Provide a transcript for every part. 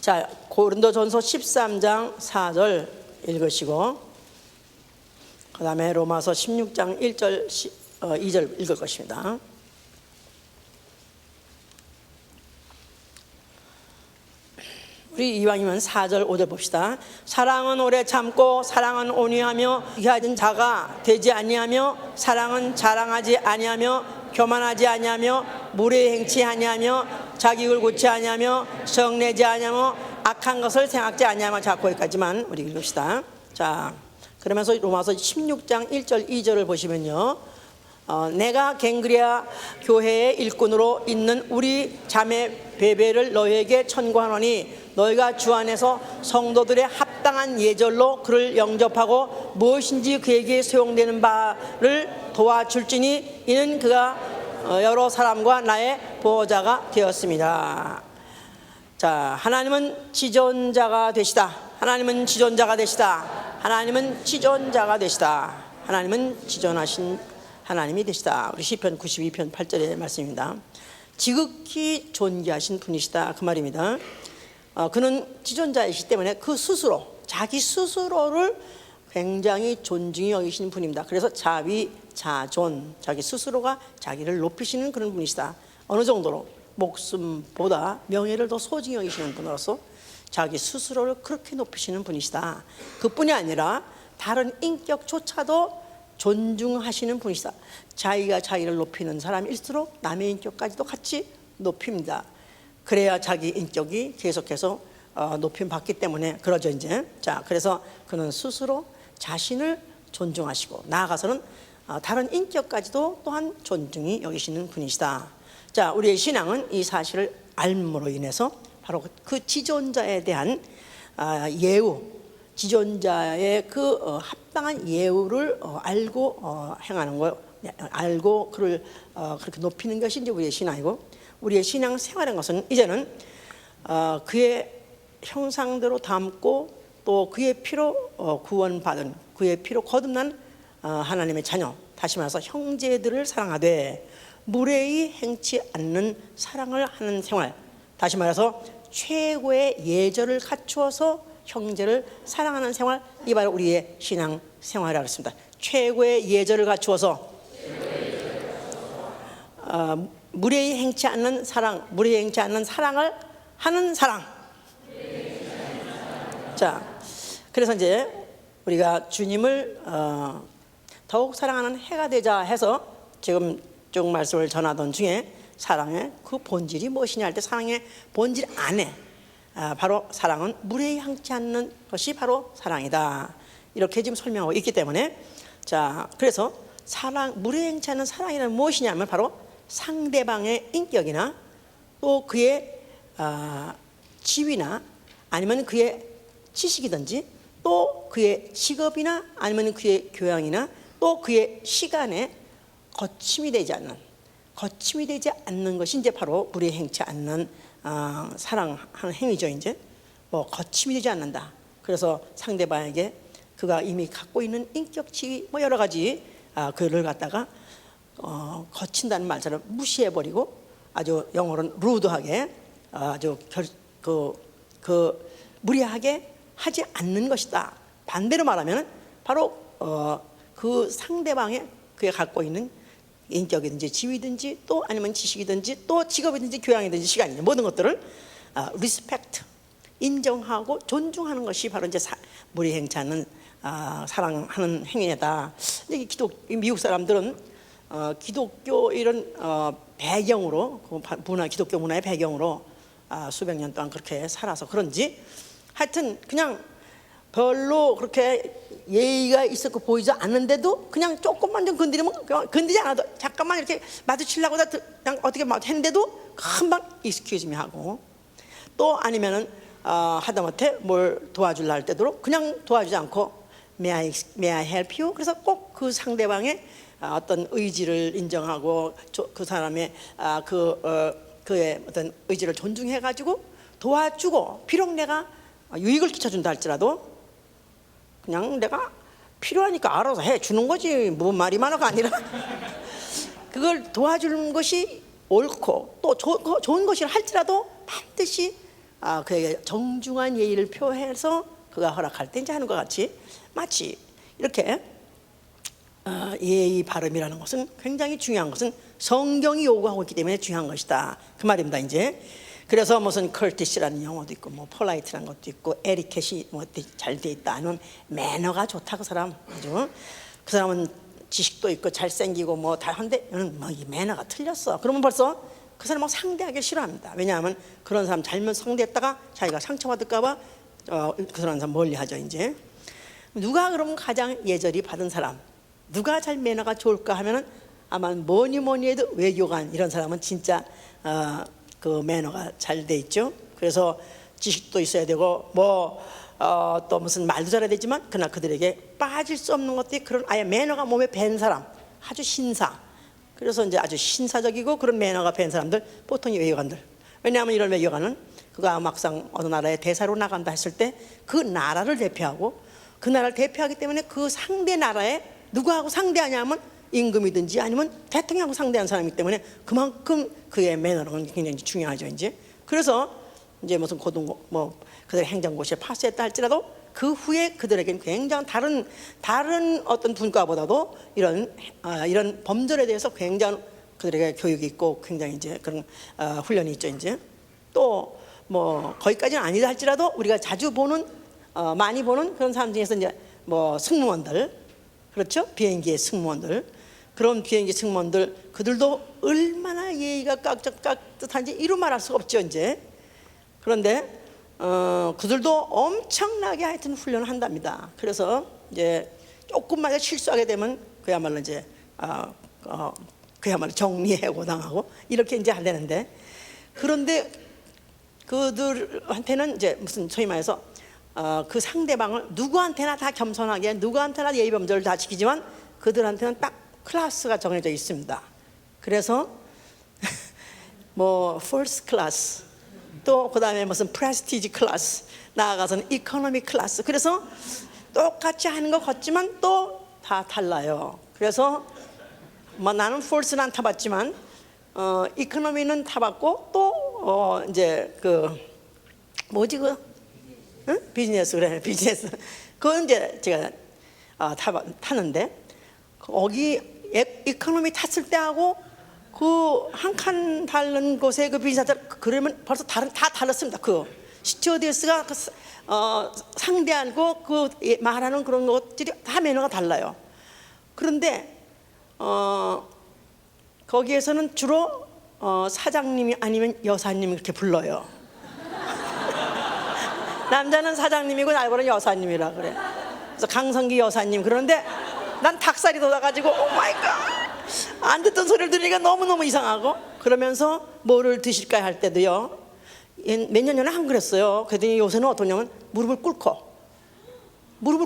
자, 고린도전서 13장 4절 읽으시고, 그 다음에 로마서 16장 1절 2절 읽을 것입니다. 우리 이왕이면 4절 5절 봅시다. 사랑은 오래 참고 사랑은 온유하며 이하진 자가 되지 아니하며 사랑은 자랑하지 아니하며 교만하지 아니하며 무례 행치 아니하며 자기 을 고치 아니하며 성내지 아니하며 악한 것을 생각지 아니하며. 자, 거기까지만 우리 읽읍시다. 자, 그러면서 로마서 16장 1절 2절을 보시면요, 내가 갱그리아 교회의 일꾼으로 있는 우리 자매 베베를 너희에게 천구하노니 너희가 주 안에서 성도들의 합당한 예절로 그를 영접하고 무엇인지 그에게 소용되는 바를 도와줄지니 이는 그가 여러 사람과 나의 보호자가 되었습니다. 자, 하나님은 지존자가 되시다. 하나님은 지존자가 되시다. 하나님은 지존자가 되시다. 하나님은 지존하신 하나님이 되시다. 우리 시편 92편 8절의 말씀입니다. 지극히 존귀하신 분이시다, 그 말입니다. 그는 지존자이시기 때문에 그 스스로, 자기 스스로를 굉장히 존중히 여기시는 분입니다. 그래서 자위, 자존, 자기 스스로가 자기를 높이시는 그런 분이시다. 어느 정도로? 목숨보다 명예를 더 소중히 여기시는 분으로서 자기 스스로를 그렇게 높이시는 분이시다. 그뿐이 아니라 다른 인격조차도 존중하시는 분이시다. 자기가 자기를 높이는 사람일수록 남의 인격까지도 같이 높입니다. 그래야 자기 인격이 계속해서 높임 받기 때문에 그러죠, 이제. 자, 그래서 그는 스스로 자신을 존중하시고 나아가서는 다른 인격까지도 또한 존중히 여기시는 분이시다. 자, 우리의 신앙은 이 사실을 알므로 인해서 바로 그 지존자에 대한 예우, 지존자의 그 합당한 예우를 알고 행하는 거, 알고 그를 그렇게 높이는 것이 이제 우리의 신앙이고, 우리의 신앙 생활인 것은 이제는 그의 형상대로 닮고 또 그의 피로 구원받은, 그의 피로 거듭난 하나님의 자녀, 다시 말해서 형제들을 사랑하되 무례히 행치 않는 사랑을 하는 생활, 다시 말해서 최고의 예절을 갖추어서 형제를 사랑하는 생활, 이 바로 우리의 신앙 생활이라고 했습니다. 최고의 예절을 갖추어서 무례히 행치 않는 사랑, 무례히 행치 않는 사랑을 하는 사랑. 자, 그래서 이제 우리가 주님을 더욱 사랑하는 해가 되자 해서 지금 쭉 말씀을 전하던 중에 사랑의 그 본질이 무엇이냐 할 때, 사랑의 본질 안에 바로 사랑은 무례히 행치 않는 것이 바로 사랑이다, 이렇게 지금 설명하고 있기 때문에, 자, 그래서 사랑, 무례히 행치 않는 사랑이란 무엇이냐면 바로 상대방의 인격이나 또 그의 지위나 아니면 그의 지식이든지 또 그의 직업이나 아니면 그의 교양이나 또 그의 시간에 거침이 되지 않는 것이 이제 바로 무례히 행치 않는 사랑하는 행위죠. 이제 뭐 거침이 되지 않는다. 그래서 상대방에게 그가 이미 갖고 있는 인격 지위 뭐 여러 가지 그를 갖다가 거친다는 말처럼 무시해버리고 아주 영어로는 루드하게 아주 무리하게 하지 않는 것이다. 반대로 말하면 바로 그 상대방의 그가 갖고 있는 인격이든지 지위든지 또 아니면 지식이든지 또 직업이든지 교양이든지 시간이든지 모든 것들을 리스펙트, 인정하고 존중하는 것이 바로 이제 무례히 행치 않는 사랑하는 행위다. 미국 사람들은 기독교 이런 배경으로, 기독교 문화의 배경으로 수백 년 동안 그렇게 살아서 그런지 하여튼 그냥 별로 그렇게 예의가 있었고 보이지 않는데도 그냥 조금만 좀 건드리면, 건드리지 않아도 잠깐만 이렇게 마주치려고 그냥 어떻게 했는데도 금방 excuse me 하고, 또 아니면은 하다못해 뭘 도와주려 할 때도 그냥 도와주지 않고 may I help you? 그래서 꼭 그 상대방의 어떤 의지를 인정하고 그 사람의 그의 어떤 의지를 존중해 가지고 도와주고, 비록 내가 유익을 끼쳐준다 할지라도 그냥 내가 필요하니까 알아서 해 주는 거지, 뭐 말이 많아가 아니라 그걸 도와주는 것이 옳고 또 좋은 것이라 할지라도 반드시 그에게 정중한 예의를 표해서 그가 허락할 때 이제 하는 것 같이 마치 이렇게 예의 발음이라는 것은 굉장히 중요한 것은 성경이 요구하고 있기 때문에 중요한 것이다 그 말입니다. 이제 그래서 무슨 커티시라는 영어도 있고 뭐 폴라이트라는 것도 있고 에리켓이 뭐 잘 돼 있다 아니면 매너가 좋다 그 사람 아주 그 사람은 지식도 있고 잘생기고 뭐 다 한데 뭐 이 매너가 틀렸어 그러면 벌써 그 사람 막 상대하기 싫어합니다. 왜냐하면 그런 사람 잘못 상대했다가 자기가 상처받을까봐 그 사람 멀리하죠. 이제 누가 그럼 가장 예절이 받은 사람 누가 잘 매너가 좋을까 하면은 아마 뭐니 해도 외교관 이런 사람은 진짜 그 매너가 잘 돼 있죠. 그래서 지식도 있어야 되고 또 무슨 말도 잘해야 되지만 그러나 그들에게 빠질 수 없는 것들이 그런 아예 매너가 몸에 밴 사람 아주 신사 그래서 이제 아주 신사적이고 그런 매너가 밴 사람들 보통 외교관들 왜냐하면 이런 외교관은 그가 막상 어느 나라에 대사로 나간다 했을 때 그 나라를 대표하고 그 나라를 대표하기 때문에 그 상대 나라에 누구하고 상대하냐면 임금이든지 아니면 대통령하고 상대하는 사람이기 때문에 그만큼 그의 매너는 굉장히 중요하죠. 이제 그래서 이제 무슨 뭐 그들의 행정고시에 파스했다 할지라도 그 후에 그들에게는 굉장히 다른 어떤 분과보다도 이런 범절에 대해서 굉장히 그들에게 교육이 있고 굉장히 이제 그런 훈련이 있죠. 이제 또 뭐 거기까지는 아니다 할지라도 우리가 자주 보는 많이 보는 그런 사람 중에서 이제 뭐 승무원들 그렇죠? 비행기의 승무원들 그런 비행기 승무원들 그들도 얼마나 예의가 깍듯한지 이루 말할 수가 없죠. 이제 그런데 그들도 엄청나게 하여튼 훈련을 한답니다. 그래서 이제 조금만 실수하게 되면 그야말로 이제 그야말로 정리해고 당하고 이렇게 이제 하려는데 그런데 그들한테는 이제 무슨 소위 말해서 그 상대방을 누구한테나 다 겸손하게 누구한테나 예의 범절을 다 지키지만 그들한테는 딱 클래스가 정해져 있습니다. 그래서 뭐 first class 또 그다음에 무슨 프레스티지 클래스 나아가서는 이코노미 클래스 그래서 똑같이 하는 것 같지만 또 다 달라요. 그래서 뭐 나는 first는 안 타봤지만 이코노미는 타봤고 또 이제 그 뭐지 응? 비즈니스 그래 비즈니스 그건 이제 제가 타는데 거기 이코노미 탔을 때하고 그 한 칸 다른 곳에 그 비즈니스 그러면 벌써 다 달랐습니다. 그 스튜어디스가 상대하고 그 말하는 그런 것들이 다 매너가 달라요. 그런데 거기에서는 주로 사장님이 아니면 여사님이 그렇게 불러요. 남자는 사장님이고 나보고는 여사님이라 그래. 그래서 강성기 여사님 그러는데 난 닭살이 돋아가지고 오 마이 갓 안 듣던 소리를 들으니까 너무너무 이상하고 그러면서 뭐를 드실까 할 때도요 몇 년 전에 안 그랬어요. 그랬더니 요새는 어떠냐면 무릎을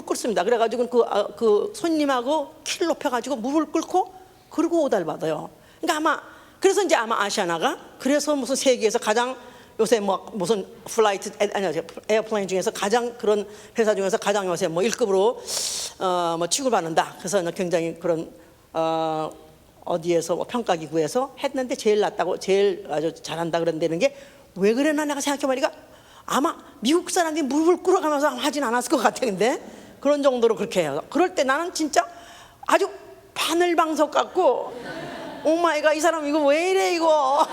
꿇습니다. 그래가지고 그 손님하고 키를 높여가지고 무릎을 꿇고 그리고 오달 받아요. 그러니까 그래서 이제 아마 아시아나가 그래서 무슨 세계에서 가장 요새 뭐 무슨 플라이트 에어플레인 중에서 가장 그런 회사 중에서 가장 요새 뭐 1급으로 뭐 취급을 받는다. 그래서 굉장히 그런 어디에서 뭐 평가기구에서 했는데 제일 낫다고 제일 아주 잘한다 그런다는 게 왜 그래나 내가 생각해보니까 아마 미국 사람들이 무릎을 꿇어가면서 하진 않았을 것 같아. 근데 그런 정도로 그렇게 해요. 그럴 때 나는 진짜 아주 바늘방석 같고 오마이갓 이 사람 이거 왜 이래 이거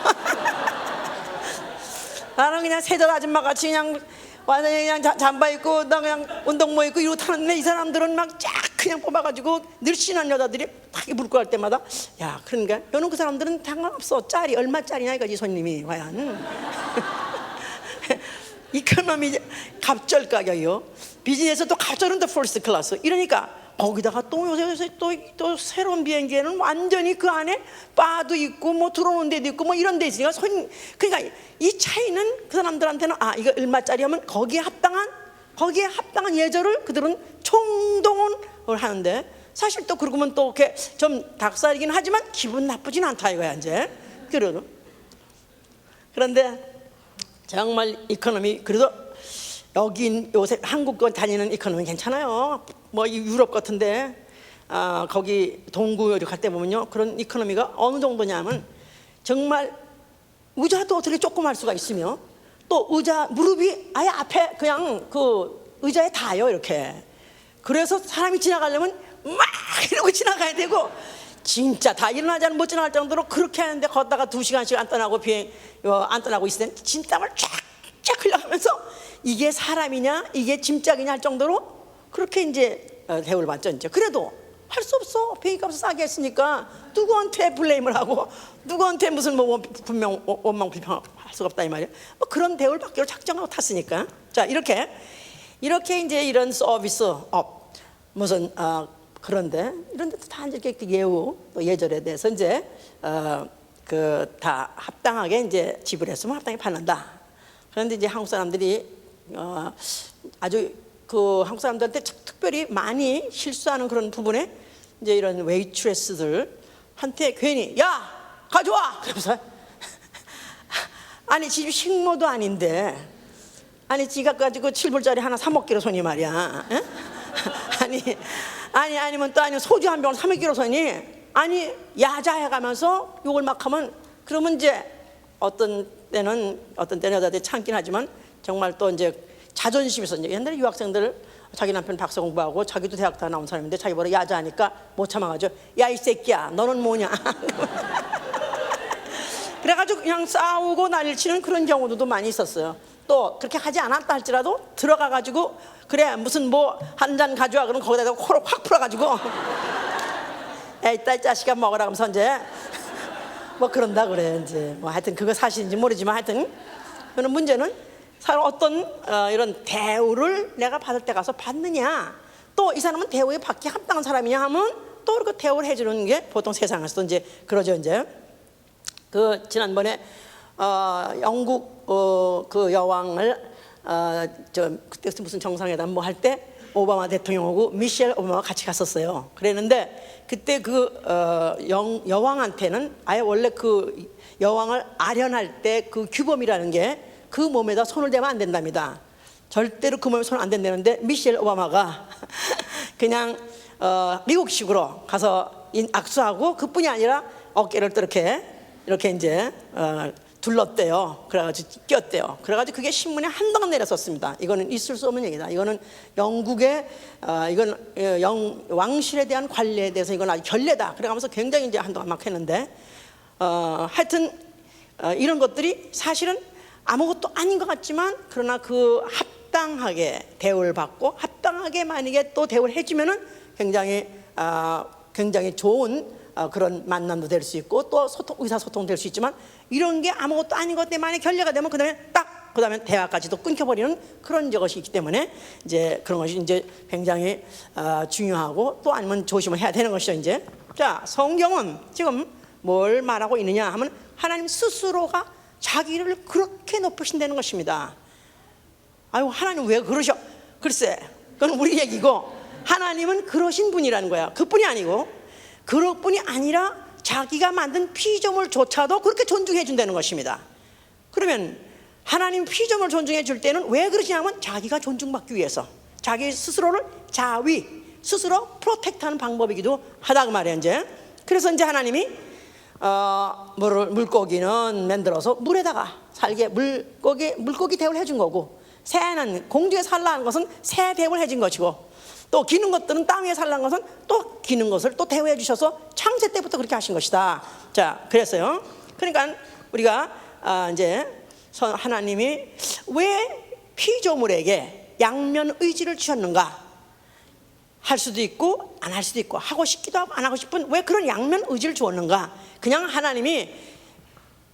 나는 그냥 세자 아줌마 같이 그냥 완전히 그냥 잠바 입고 나 그냥 운동복 입고 이러고 타는데 이 사람들은 막 쫙 그냥 뽑아가지고 늘씬한 여자들이 막 물고 갈 때마다 야 그러니까 너는 그 사람들은 상관없어 짤이 얼마짜리냐 이거지 손님이 과연 이코노미 갑절 가격이요 비즈니스 또 갑절은 또 퍼스트 클래스 이러니까 거기다가 또 요새 또 새로운 비행기에는 완전히 그 안에 바도 있고 뭐 들어오는 데도 있고 뭐 이런 데 있으니까 그러니까 이 차이는 그 사람들한테는 이거 얼마짜리 하면 거기에 합당한 예절을 그들은 총동원을 하는데 사실 또 그러면 또 이렇게 좀 닭살이긴 하지만 기분 나쁘진 않다 이거야 이제 그래도 그런데 정말 이코노미 그래도 여긴 요새 한국 다니는 이코노미 괜찮아요. 뭐 유럽 같은데 거기 동구 갈 때 보면요 그런 이코노미가 어느 정도냐면 정말 의자도 어떻게 조그만 수가 있으며 또 의자 무릎이 아예 앞에 그냥 그 의자에 닿아요 이렇게. 그래서 사람이 지나가려면 막 이러고 지나가야 되고, 진짜 다 일어나지 않으면 못 지나갈 정도로 그렇게 하는데, 걷다가 2시간씩 안 떠나고 안 떠나고 있을 땐 진땀을 쫙쫙 흘려가면서 이게 사람이냐 이게 짐짝이냐 할 정도로 그렇게 이제 대우를 받죠. 이제 그래도 할 수 없어. 비행값을 싸게 했으니까 누구한테 블레임을 하고 누구한테 무슨 뭐 분명 원망 불평할 수가 없다 이 말이에요. 뭐 그런 대우를 받기로 작정하고 탔으니까. 자, 이렇게 이제 이런 서비스업 무슨 그런데 이런 데도 다 이렇게 예우 또 예절에 대해서 이제 그 다 합당하게 이제 지불했으면 합당히 받는다. 그런데 이제 한국 사람들이 아주 그 한국 사람들한테 특별히 많이 실수하는 그런 부분에 이제 이런 웨이트레스들한테 괜히 야 가져와 그러면서 아니 집 식모도 아닌데, 아니 지가 가지고 7불짜리 하나 사 먹기로 손이 말이야. 에? 아니면 또 아니면 소주 한 병을 사 먹기로 손이, 아니 야자해가면서 욕을 막 하면, 그러면 이제 어떤 때는 여자들이 참긴 하지만 정말 또 이제 자존심이 있어. 옛날에 유학생들 자기 남편 박사 공부하고 자기도 대학 다 나온 사람인데 자기 보러 야자하니까 못 참아가지고 야 이 새끼야 너는 뭐냐 그래가지고 그냥 싸우고 난리를 치는 그런 경우도 많이 있었어요. 또 그렇게 하지 않았다 할지라도 들어가가지고 그래 무슨 뭐 한 잔 가져와 그러면 거기다 코로 확 풀어가지고 야 이따 이 자식아 먹으라 하면서 이제 뭐 그런다 그래. 이제 뭐 하여튼 그거 사실인지 모르지만 하여튼 그런 문제는 사람 어떤 이런 대우를 내가 받을 때 가서 받느냐, 또 이 사람은 대우에 받기 합당한 사람이냐 하면 또 그렇게 대우를 해주는 게 보통 세상에서도 이제 그러죠. 이제 그 지난번에 영국 그 여왕을 그때 무슨 정상회담 뭐 할 때 오바마 대통령하고 미셸 오바마가 같이 갔었어요. 그랬는데 그때 그 여왕한테는 아예 원래 그 여왕을 아련할 때 그 규범이라는 게 그 몸에다 손을 대면 안 된답니다. 절대로 그 몸에 손 안 된다는데 미셸 오바마가 그냥 미국식으로 가서 악수하고 그뿐이 아니라 어깨를 또 이렇게 이제 둘렀대요. 그래가지고 꼈대요. 그래가지고 그게 신문에 한동안 내렸었습니다. 이거는 있을 수 없는 얘기다. 이거는 영국의 이건 왕실에 대한 관리에 대해서 이건 아주 결례다. 그래가면서 굉장히 이제 한동안 막 했는데 하여튼 이런 것들이 사실은 아무것도 아닌 것 같지만, 그러나 그 합당하게 대우를 받고 합당하게 만약에 또 대우를 해주면은 굉장히 좋은 그런 만남도 될 수 있고 또 의사소통 될 수 있지만, 이런 게 아무것도 아닌 것 때문에 만약 결례가 되면 그다음에 대화까지도 끊겨버리는 그런 것이 있기 때문에 이제 그런 것이 이제 굉장히 중요하고 또 아니면 조심을 해야 되는 것이죠. 이제 자, 성경은 지금 뭘 말하고 있느냐 하면 하나님 스스로가 자기를 그렇게 높으신다는 것입니다. 아유 하나님 왜 그러셔? 글쎄 그건 우리 얘기고, 하나님은 그러신 분이라는 거야. 그뿐이 아니고 그럴 뿐이 아니라 자기가 만든 피조물조차도 그렇게 존중해 준다는 것입니다. 그러면 하나님 피조물 존중해 줄 때는 왜 그러시냐면 자기가 존중받기 위해서 자기 스스로를 스스로 프로텍트하는 방법이기도 하다 그 말이에요. 이제 그래서 이제 하나님이 물고기는 만들어서 물에다가 살게 물고기 대우를 해준 거고, 새는 공중에 살라는 것은 새 대우를 해준 것이고, 또 기는 것들은 땅 위에 살라는 것은 또 기는 것을 또 대우해 주셔서 창세 때부터 그렇게 하신 것이다. 자, 그랬어요. 그러니까 우리가 이제 하나님이 왜 피조물에게 양면 의지를 주셨는가? 할 수도 있고 안 할 수도 있고, 하고 싶기도 하고 안 하고 싶은 왜 그런 양면 의지를 주었는가? 그냥 하나님이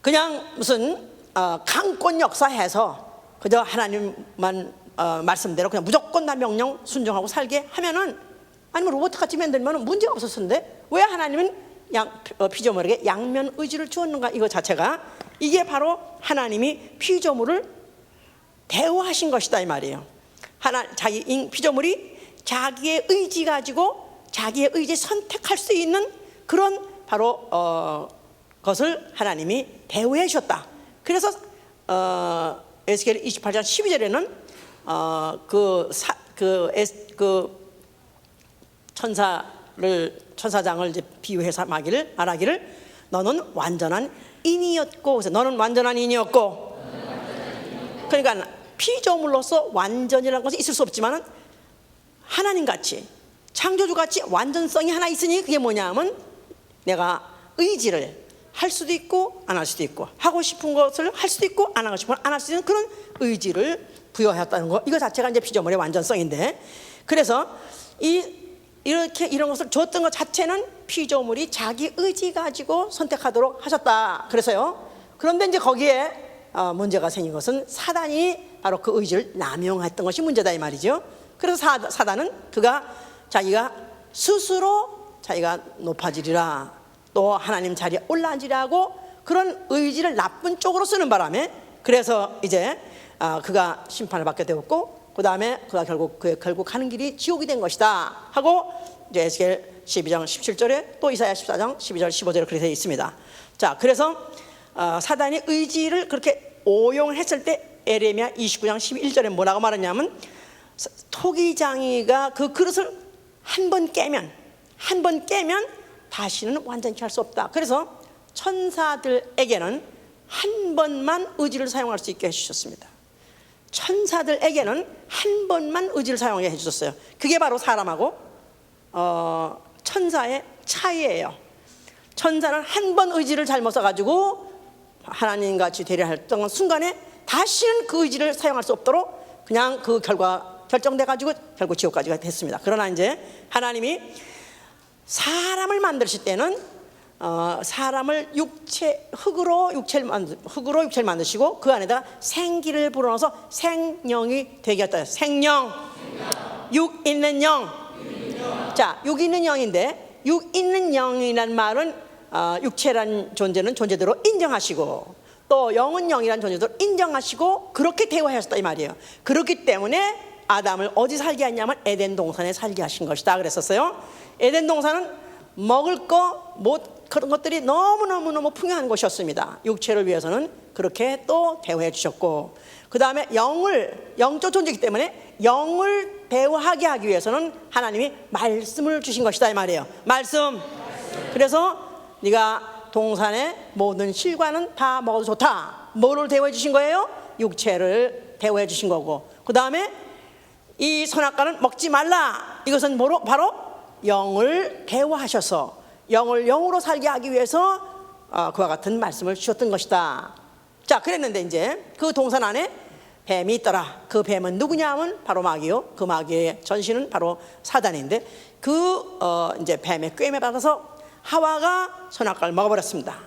그냥 무슨 강권 역사해서 그저 하나님만 말씀대로 그냥 무조건 다 명령 순종하고 살게 하면은, 아니면 로봇같이 만들면 문제가 없었는데 왜 하나님은 피조물에게 양면 의지를 주었는가? 이거 자체가 이게 바로 하나님이 피조물을 대우하신 것이다 이 말이에요. 피조물이 자기의 의지 가지고 자기의 의지 선택할 수 있는 그런 바로 것을 하나님이 대우해 주셨다. 그래서 에스겔 28장 12절에는 천사장을 이제 비유해서 말하기를 너는 완전한 인이었고, 그래서 너는 완전한 인이었고 그러니까 피조물로서 완전이라는 것은 있을 수 없지만 하나님같이 창조주같이 완전성이 하나 있으니 그게 뭐냐면 내가 의지를 할 수도 있고 안 할 수도 있고 하고 싶은 것을 할 수도 있고 안 하고 싶은 걸 안 할 수 있는 그런 의지를 부여하였다는 거, 이거 자체가 이제 피조물의 완전성인데, 그래서 이렇게 이런 것을 줬던 것 자체는 피조물이 자기 의지 가지고 선택하도록 하셨다. 그래서요. 그런데 이제 거기에 문제가 생긴 것은 사단이 바로 그 의지를 남용했던 것이 문제다 이 말이죠. 그래서 사단은 자기가 스스로 자기가 높아지리라, 또 하나님 자리에 올라앉으리라고 그런 의지를 나쁜 쪽으로 쓰는 바람에, 그래서 이제 그가 심판을 받게 되었고, 그 다음에 그가 결국 가는 길이 지옥이 된 것이다 하고 이제 에스겔 12장 17절에 또 이사야 14장 12절 15절에 그렇게 되어 있습니다. 자, 그래서 사단이 의지를 그렇게 오용했을 때 에레미야 29장 11절에 뭐라고 말하냐면, 토기장이가 그 그릇을 한 번 깨면 다시는 완전히 할 수 없다. 그래서 천사들에게는 한 번만 의지를 사용할 수 있게 해주셨습니다. 천사들에게는 한 번만 의지를 사용하게 해주셨어요. 그게 바로 사람하고 천사의 차이예요. 천사는 한 번 의지를 잘못 써가지고 하나님같이 되려 했던 순간에 다시는 그 의지를 사용할 수 없도록 그냥 그 결과 결정돼가지고 결국 지옥까지가 됐습니다. 그러나 이제 하나님이 사람을 만드실 때는 사람을 흙으로 육체를 만드시고 그 안에다가 생기를 불어넣어서 생령이 되게 했다. 생령. 육 있는 영. 자, 육 있는 영인데, 육 있는 영이란 말은 육체란 존재는 존재대로 인정하시고 또 영은 영이란 존재대로 인정하시고 그렇게 대화하셨다 이 말이에요. 그렇기 때문에 아담을 어디 살게 했냐면 에덴 동산에 살게 하신 것이다 그랬었어요. 에덴 동산은 먹을 거 그런 것들이 너무너무 풍요한 곳이었습니다. 육체를 위해서는 그렇게 또 대우해 주셨고, 그 다음에 영적 존재이기 때문에 영을 대우하게 하기 위해서는 하나님이 말씀을 주신 것이다 이 말이에요. 말씀. 그래서 네가 동산의 모든 실과는 다 먹어도 좋다. 뭐를 대우해 주신 거예요? 육체를 대우해 주신 거고, 그 다음에 이 선악과는 먹지 말라. 이것은 뭐로? 바로 영을 대우하셔서 영을 영으로 살게 하기 위해서 그와 같은 말씀을 주셨던 것이다. 자, 그랬는데 이제 그 동산 안에 뱀이 있더라. 그 뱀은 누구냐 하면 바로 마귀요. 그 마귀의 전신은 바로 사단인데, 이제 뱀의 꾀임에 받아서 하와가 선악과를 먹어버렸습니다.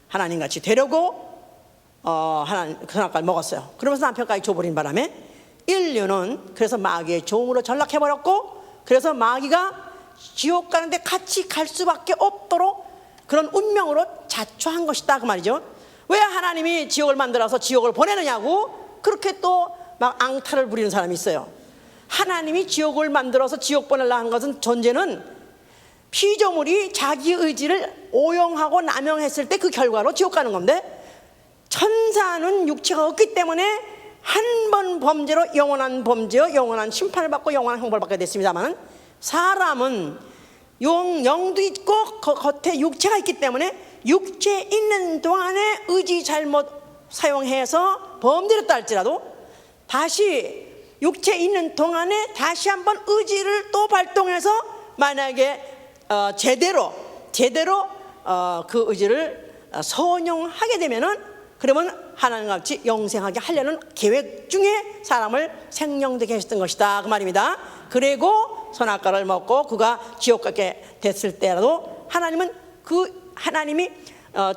하나님같이 되려고 그 선악과를 먹었어요. 그러면서 남편까지 줘버린 바람에 인류는 그래서 마귀의 종으로 전락해버렸고, 그래서 마귀가 지옥 가는데 같이 갈 수밖에 없도록 그런 운명으로 자초한 것이다 그 말이죠. 왜 하나님이 지옥을 만들어서 지옥을 보내느냐고 그렇게 또 막 앙탈을 부리는 사람이 있어요. 하나님이 지옥을 만들어서 지옥 보내려고 하는 것은 존재는 피조물이 자기 의지를 오용하고 남용했을 때 그 결과로 지옥 가는 건데, 천사는 육체가 없기 때문에 한 번 범죄로 영원한 범죄요, 영원한 심판을 받고 영원한 형벌을 받게 됐습니다만, 사람은 영도 있고 겉에 육체가 있기 때문에 육체 있는 동안에 의지 잘못 사용해서 범죄를 했다 할지라도 다시 육체 있는 동안에 다시 한번 의지를 또 발동해서 만약에 제대로 그 의지를 선용하게 되면은, 그러면 하나님같이 영생하게 하려는 계획 중에 사람을 생명되게 하셨던 것이다 그 말입니다. 그리고 선악과를 먹고 그가 지옥 가게 됐을 때라도 하나님이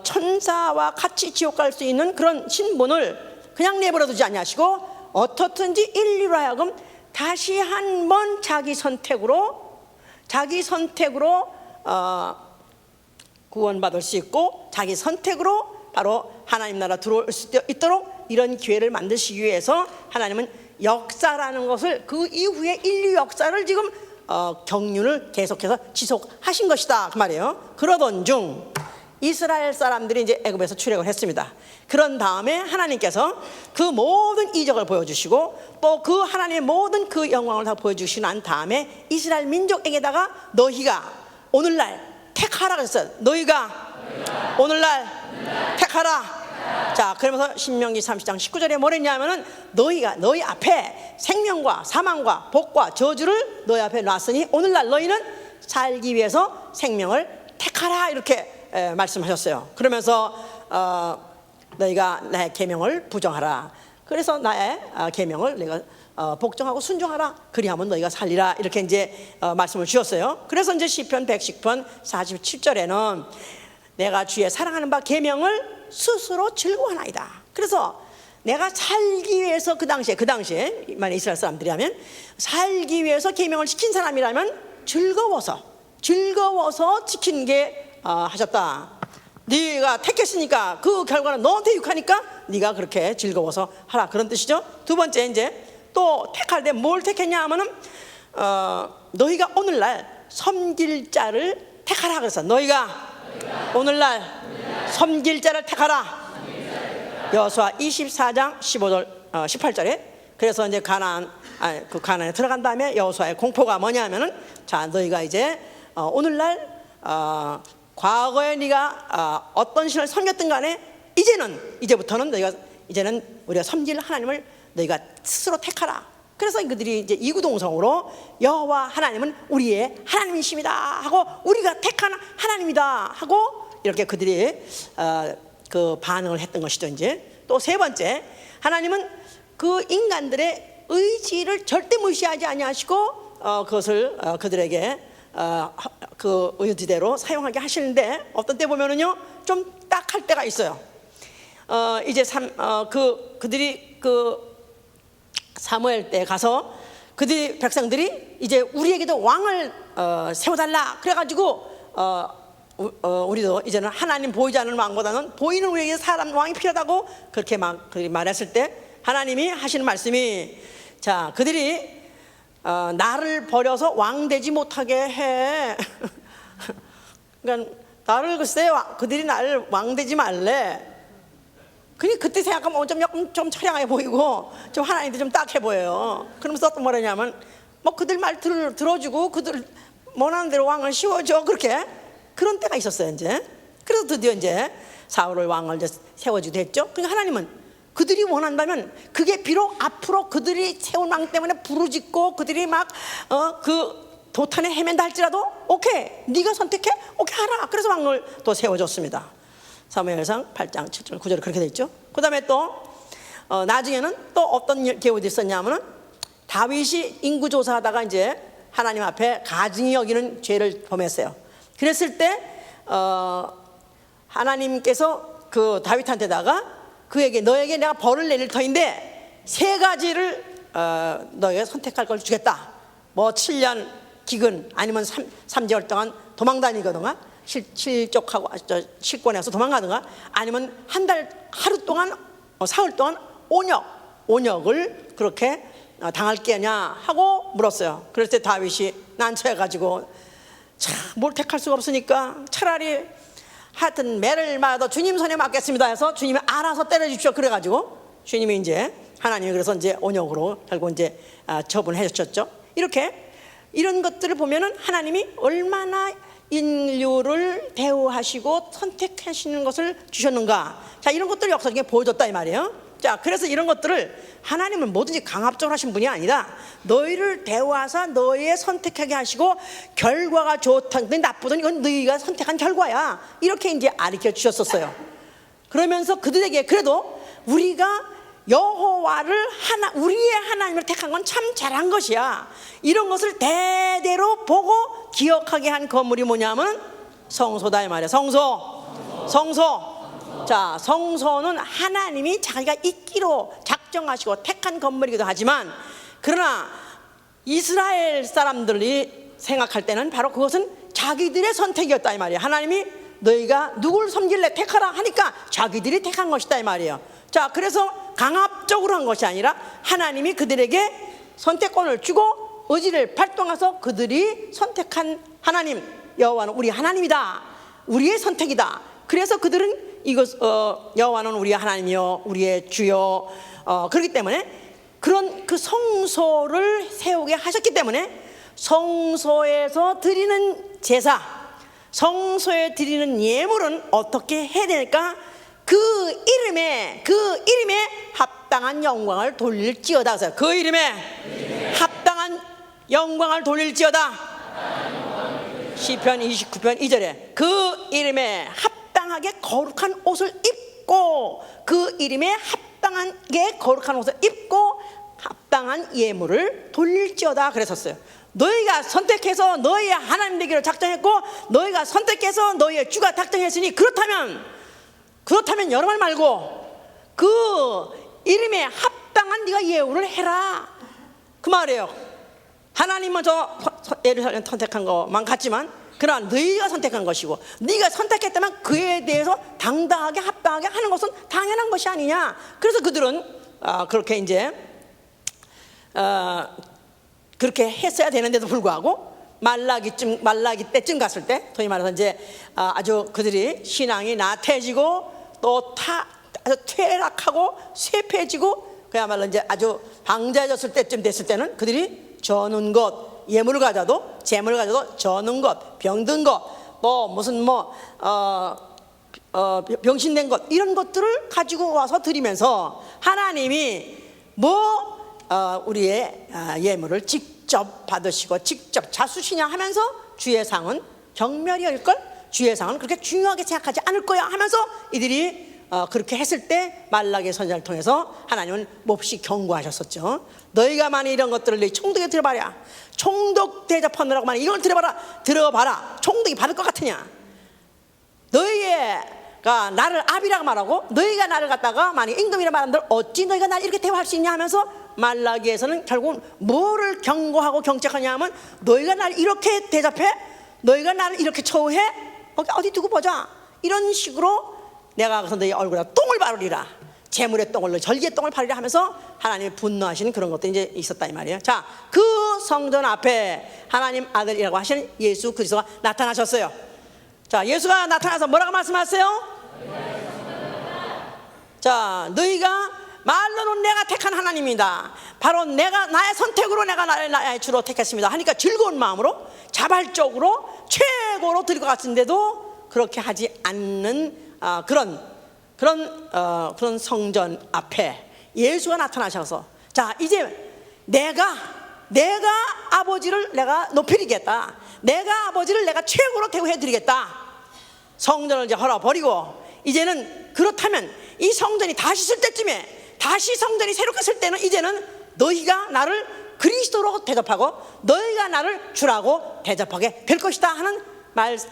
천사와 같이 지옥 갈 수 있는 그런 신분을 그냥 내버려 두지 아니하시고 어떻든지 인류로 하여금 다시 한번 자기 선택으로 구원받을 수 있고 자기 선택으로 바로 하나님 나라 들어올 수 있도록 이런 기회를 만드시기 위해서 하나님은 역사라는 것을, 그 이후에 인류 역사를 지금 경륜을 계속해서 지속하신 것이다 그 말이에요. 그러던 중 이스라엘 사람들이 이제 애굽에서 출애굽을 했습니다. 그런 다음에 하나님께서 그 모든 이적을 보여주시고 또 그 하나님의 모든 그 영광을 다 보여주시고 난 다음에 이스라엘 민족에게다가 너희가 오늘날 택하라 그랬어요. 너희가 오늘날 택하라. 자, 그러면서 신명기 30장 19절에 뭐랬냐면은 너희 앞에 생명과 사망과 복과 저주를 너희 앞에 놨으니 오늘날 너희는 살기 위해서 생명을 택하라, 이렇게 말씀하셨어요. 그러면서 너희가 나의 계명을 부정하라. 그래서 나의 계명을 내가 복종하고 순종하라. 그리하면 너희가 살리라. 이렇게 이제 말씀을 주셨어요. 그래서 이제 시편 110편 47절에는 내가 주의 사랑하는 바 계명을 스스로 즐거워하나이다. 그래서 내가 살기 위해서 그 당시에 만약 이스라엘 사람들이라면 살기 위해서 계명을 지킨 사람이라면 즐거워서 지킨 게 하셨다. 네가 택했으니까 그 결과는 너한테 유익하니까 네가 그렇게 즐거워서 하라, 그런 뜻이죠. 두 번째, 이제 또 택할 때 뭘 택했냐 하면은 너희가 오늘날 섬길 자를 택하라. 그래서 너희가 오늘날 섬길 자를 택하라. 여호수아 24장 18절에 그래서 이제 그 가나안에 들어간 다음에 여호수아의 공포가 뭐냐면은 자, 너희가 이제 오늘날 과거에 네가 어떤 신을 섬겼든 간에 이제부터는 이제는 우리가 섬길 하나님을 너희가 스스로 택하라. 그래서 그들이 이제 이구동성으로 여호와 하나님은 우리의 하나님이십니다 하고 우리가 택한 하나님이다 하고 이렇게 그들이 그 반응을 했던 것이죠. 이제 또 세 번째, 하나님은 그 인간들의 의지를 절대 무시하지 아니하시고 그것을 그들에게 그 의지대로 사용하게 하시는데 어떤 때 보면은요 좀 딱할 때가 있어요. 이제 그들이 그 사무엘 때 가서 백성들이 이제 우리에게도 왕을 세워달라 그래가지고 우리도 이제는 하나님 보이지 않는 왕보다는 보이는 우리에게 사람 왕이 필요하다고 그렇게 말했을 때 하나님이 하시는 말씀이, 자, 그들이 나를 버려서 왕 되지 못하게 해. 그러니까 나를 글쎄 그들이 나를 왕 되지 말래. 그니 그때 생각하면 좀 처량해 보이고 좀 하나님도 좀 딱해 보여요. 그러면서 또 뭐라냐면 뭐 그들 말 들어주고 그들 원하는 대로 왕을 씌워줘, 그렇게 그런 때가 있었어요. 이제 그래서 드디어 이제 사울을 왕을 이제 세워주게 됐죠. 그러니까 하나님은 그들이 원한다면 그게 비록 앞으로 그들이 세운 왕 때문에 부르짖고 그들이 막 그 도탄에 헤맨다 할지라도 오케이, 네가 선택해, 오케이 하라. 그래서 왕을 또 세워줬습니다. 사무엘상 8장 7절 9절에 그렇게 돼 있죠. 그 다음에 또 나중에는 또 어떤 계획이 있었냐면은 다윗이 인구조사하다가 이제 하나님 앞에 가증히 여기는 죄를 범했어요. 그랬을 때 하나님께서 그 다윗한테다가 그에게 너에게 내가 벌을 내릴 터인데 세 가지를 너에게 선택할 걸 주겠다. 뭐 7년 기근 아니면 3개월 동안 도망다니거든가 실족하고 실권에서 도망가든가 아니면 한 달 하루 동안 사흘 동안 온역을 그렇게 당할 게냐 하고 물었어요. 그럴 때 다윗이 난처해가지고 뭘 택할 수가 없으니까 차라리 하여튼 매를 맞아도 주님 손에 맡겠습니다 해서 주님이 알아서 때려주십시오. 그래가지고 주님이 이제 하나님이 그래서 이제 온역으로 결국 이제 처분해 주셨죠. 이렇게 이런 것들을 보면은 하나님이 얼마나 인류를 대우하시고 선택하시는 것을 주셨는가. 자, 이런 것들을 역사 중에 보여줬다 이 말이에요. 자, 그래서 이런 것들을 하나님은 뭐든지 강압적으로 하신 분이 아니라 너희를 대우하사 너희의 선택하게 하시고 결과가 좋든 나쁘든 이건 너희가 선택한 결과야. 이렇게 이제 가르쳐 주셨었어요. 그러면서 그들에게 그래도 우리가 여호와를 우리의 하나님을 택한 건 참 잘한 것이야. 이런 것을 대대로 보고 기억하게 한 건물이 뭐냐면 성소다 이 말이야. 성소. 자, 성소는 하나님이 자기가 있기로 작정하시고 택한 건물이기도 하지만 그러나 이스라엘 사람들이 생각할 때는 바로 그것은 자기들의 선택이었다 이 말이에요. 하나님이 너희가 누굴 섬길래 택하라 하니까 자기들이 택한 것이다 이 말이에요. 자, 그래서 강압적으로 한 것이 아니라 하나님이 그들에게 선택권을 주고 의지를 발동해서 그들이 선택한 하나님, 여호와는 우리 하나님이다, 우리의 선택이다. 그래서 그들은 여호와는 우리의 하나님이요 우리의 주요 그렇기 때문에 그런 그 성소를 세우게 하셨기 때문에 성소에서 드리는 제사, 성소에 드리는 예물은 어떻게 해야 될까? 그 이름에 합당한 영광을 돌릴지어다. 그 이름에 합당한 영광을 돌릴지어다. 시편 29편 2절에 그 이름에 합당하게 거룩한 옷을 입고, 그 이름에 합당하게 거룩한 옷을 입고 합당한 예물을 돌릴지어다 그랬었어요. 너희가 선택해서 너희의 하나님 되기로 작정했고, 너희가 선택해서 너희의 주가 작정했으니 그렇다면 여러 말 말고 그 이름에 합당한 네가 예우를 해라, 그 말이에요. 하나님은 저 예루살렘 선택한 것만 같지만, 그러나 너희가 선택한 것이고 네가 선택했다면 그에 대해서 당당하게 합당하게 하는 것은 당연한 것이 아니냐. 그래서 그들은 그렇게 이제 그렇게 했어야 되는데도 불구하고 말라기 때쯤 갔을 때, 소위 말해서 이제 아주 그들이 신앙이 나태해지고 또 아주 퇴락하고 쇠폐해지고 그야말로 이제 아주 방자해졌을 때쯤 됐을 때는 그들이 저는 것, 예물을 가져도 재물을 가져도 저는 것, 병든 것, 또 무슨 병신된 것, 이런 것들을 가지고 와서 드리면서 하나님이 우리의 예물을 직접 받으시고 직접 자수시냐 하면서 주의 상은 경멸이 할걸, 주의 상은 그렇게 중요하게 생각하지 않을 거야 하면서 이들이 그렇게 했을 때 말라기 선지자를 통해서 하나님은 몹시 경고하셨었죠. 너희가 만약 이런 것들을 내 총독에 들어봐라, 총독 대접하느라고 만약 이걸 들어봐라, 총독이 받을 것 같으냐. 너희가 나를 아비라고 말하고 너희가 나를 갖다가 만약 임금이라 말한들 어찌 너희가 나를 이렇게 대우할 수 있냐 하면서 말라기에서는 결국은 뭐를 경고하고 경책하냐 하면, 너희가 나를 이렇게 대접해, 너희가 나를 이렇게 처우해, 어디 두고 보자, 이런 식으로 내가 가서 너희 얼굴에 똥을 바르리라, 재물의 똥을, 절기의 똥을 바르리라 하면서 하나님이 분노하시는 그런 것도 이제 있었다 이 말이에요. 자, 그 성전 앞에 하나님 아들이라고 하시는 예수 그리스도가 나타나셨어요. 자, 예수가 나타나서 뭐라고 말씀하세요? 자, 너희가 말로는 내가 택한 하나님이다, 바로 내가 나의 선택으로 내가 나의 주로 택했습니다 하니까 즐거운 마음으로 자발적으로 최고로 드릴 것 같은데도 그렇게 하지 않는 그런 성전 앞에 예수가 나타나셔서, 자, 이제 내가 아버지를 내가 높이리겠다, 내가 아버지를 내가 최고로 대우해 드리겠다, 성전을 이제 헐어버리고 이제는 그렇다면 이 성전이 다시 쓸 때쯤에, 다시 성전이 새롭게 쓸 때는 이제는 너희가 나를 그리스도로 대접하고 너희가 나를 주라고 대접하게 될 것이다 하는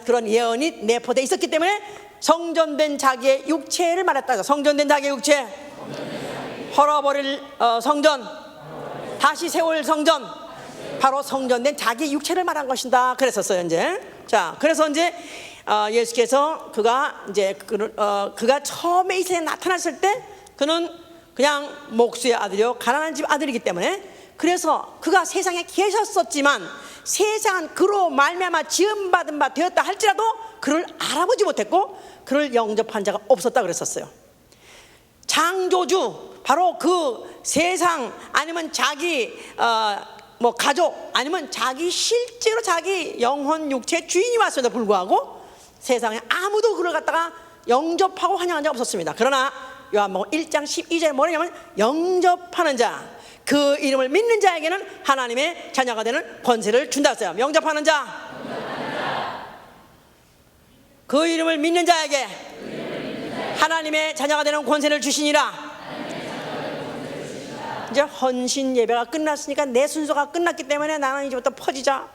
그런 예언이 내포되어 있었기 때문에 성전된 자기의 육체를 말했다. 성전된 자기의 육체, 헐어버릴 성전, 다시 세울 성전, 바로 성전된 자기의 육체를 말한 것이다 그랬었어요. 이제 자, 그래서 이제 예수께서 그가 처음에 이 세상에 나타났을 때 그는 그냥 목수의 아들이요 가난한 집 아들이기 때문에, 그래서 그가 세상에 계셨었지만 세상은 그로 말미암아 지음받은 바 되었다 할지라도 그를 알아보지 못했고 그를 영접한 자가 없었다 그랬었어요. 창조주, 바로 그 세상 아니면 자기 가족 아니면 실제로 자기 영혼 육체의 주인이 왔음에도 불구하고 세상에 아무도 그를 갖다가 영접하고 환영한 자가 없었습니다. 그러나 요한복음 1장 12절에 뭐냐면, 영접하는 자, 그 이름을 믿는 자에게는 하나님의 자녀가 되는 권세를 준다 했어요. 영접하는 자, 그 이름을 믿는 자에게 하나님의 자녀가 되는 권세를 주시니라. 이제 헌신 예배가 끝났으니까 내 순서가 끝났기 때문에 나는 이제부터 퍼지자.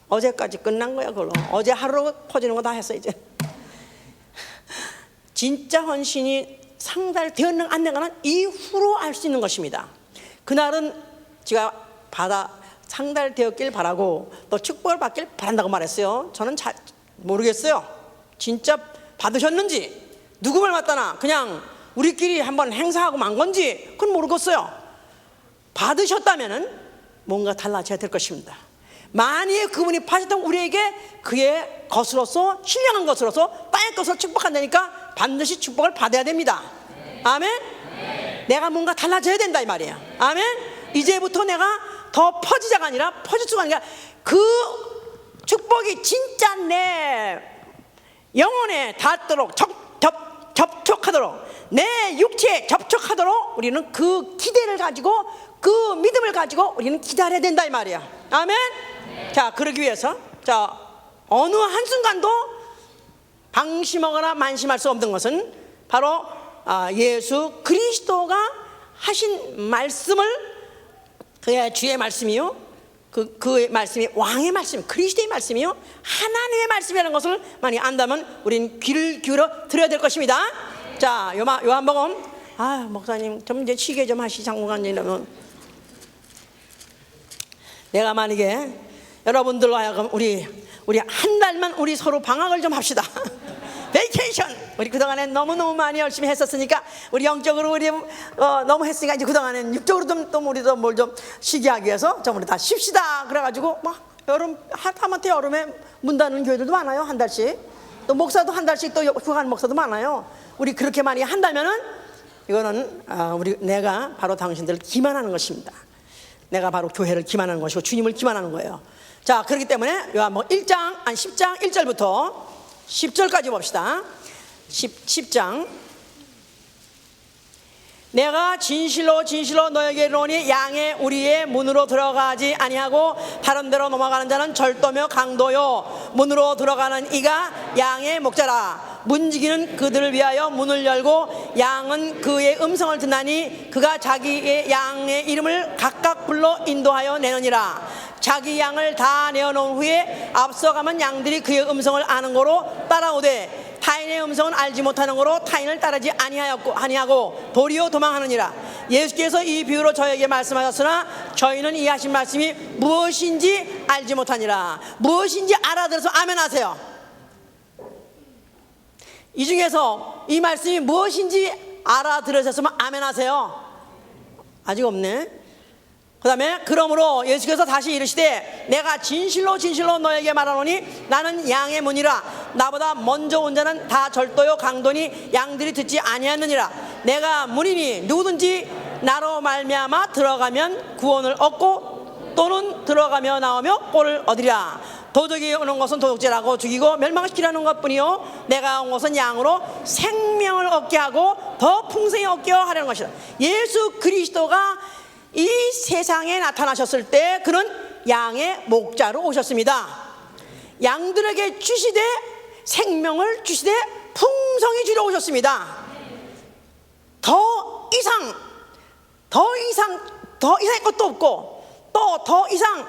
어제까지 끝난 거야. 그걸로 어제 하루 퍼지는 거 다 했어. 이제 진짜 헌신이 상달되었는가 안 되는가는 이후로 알 수 있는 것입니다. 그날은 제가 상달되었길 바라고 또 축복을 받길 바란다고 말했어요. 저는 잘 모르겠어요. 진짜 받으셨는지, 누구 말 맞다나 그냥 우리끼리 한번 행사하고 만 건지 그건 모르겠어요. 받으셨다면은 뭔가 달라져야 될 것입니다. 만일 그분이 받으셨던 우리에게 그의 것으로서, 신령한 것으로서 땅의 것으로 축복한다니까 반드시 축복을 받아야 됩니다. 아멘? 내가 뭔가 달라져야 된다 이 말이에요. 아멘? 이제부터 내가 더 퍼지자가 아니라 퍼질 수가 아니라 그 축복이 진짜 내 영혼에 닿도록 접촉 접촉하도록, 내 육체에 접촉하도록 우리는 그 기대를 가지고 그 믿음을 가지고 우리는 기다려야 된다 이 말이야. 아멘. 자, 그러기 위해서 자, 어느 한순간도 방심하거나 만심할 수 없는 것은 바로 예수 그리스도가 하신 말씀을, 그의 주의 말씀이요, 그의 말씀이 왕의 말씀, 그리스도의 말씀이요, 하나님의 말씀이라는 것을 많이 안다면 우리는 귀를 기울여 들어야 될 것입니다. 자, 요한복음. 목사님 좀 이제 쉬게 좀 하시, 장로관이라면. 내가 만약에 여러분들로 하여금 우리 한 달만 우리 서로 방학을 좀 합시다. 베이케이션. 우리 그동안에 너무너무 많이 열심히 했었으니까, 우리 영적으로 우리 너무 했으니까 이제 그동안엔 육적으로 좀 우리도 뭘 좀 쉬게 하기 위해서 좀 우리 다 쉽시다. 그래가지고 막 여름, 하다못해 여름에 문 닫는 교회들도 많아요. 한 달씩. 또 목사도 한 달씩 또 휴가하는 목사도 많아요. 우리 그렇게 많이 한다면은 이거는 내가 바로 당신들을 기만하는 것입니다. 내가 바로 교회를 기만하는 것이고 주님을 기만하는 거예요. 자, 그렇기 때문에 요한복음 10장 1절부터 10절까지 봅시다. 10장. 내가 진실로 진실로 너에게 이르노니 양의 우리의 문으로 들어가지 아니하고 다른 데로 넘어가는 자는 절도며 강도요, 문으로 들어가는 이가 양의 목자라. 문지기는 그들을 위하여 문을 열고 양은 그의 음성을 듣나니 그가 자기의 양의 이름을 각각 불러 인도하여 내느니라. 자기 양을 다 내어놓은 후에 앞서가면 양들이 그의 음성을 아는 거로 따라오되 타인의 음성은 알지 못하는 거로 타인을 따르지 아니하고 도리어 도망하느니라. 예수께서 이 비유로 저에게 말씀하셨으나 저희는 이 하신 말씀이 무엇인지 알지 못하니라. 무엇인지 알아들어서 아멘하세요. 이 중에서 이 말씀이 무엇인지 알아들으셨으면 아멘하세요. 아직 없네. 그 다음에 그러므로 예수께서 다시 이르시되 내가 진실로 진실로 너에게 말하노니 나는 양의 문이라. 나보다 먼저 온 자는 다 절도요 강도니 양들이 듣지 아니하느니라. 내가 문이니 누구든지 나로 말미암아 들어가면 구원을 얻고 또는 들어가며 나오며 꼴을 얻으리라. 도적이 오는 것은 도둑질하고 죽이고 멸망시키려는 것뿐이요 내가 온 것은 양으로 생명을 얻게 하고 더 풍성히 얻게 하려는 것이다. 예수 그리스도가 이 세상에 나타나셨을 때 그는 양의 목자로 오셨습니다. 양들에게 주시되 생명을 주시되 풍성히 주려 오셨습니다. 더 이상의 것도 없고 또 더 이상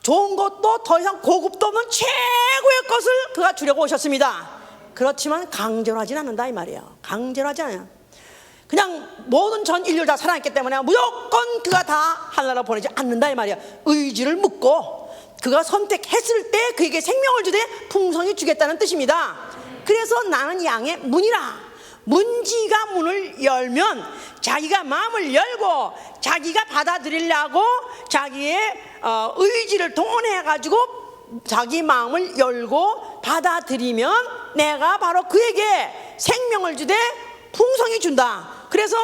좋은 것도 더 이상 고급도 없는 최고의 것을 그가 주려고 오셨습니다. 그렇지만 강제로 하진 않는다 이 말이에요. 강제로 하지 않아요. 그냥 모든 전 인류를 다 사랑했기 때문에 무조건 그가 다 하늘나라 보내지 않는다 이 말이야. 의지를 묻고 그가 선택했을 때 그에게 생명을 주되 풍성히 주겠다는 뜻입니다. 그래서 나는 양의 문이라. 문지가 문을 열면 자기가 마음을 열고 자기가 받아들이려고 자기의 의지를 동원해가지고 자기 마음을 열고 받아들이면 내가 바로 그에게 생명을 주되 풍성히 준다. 그래서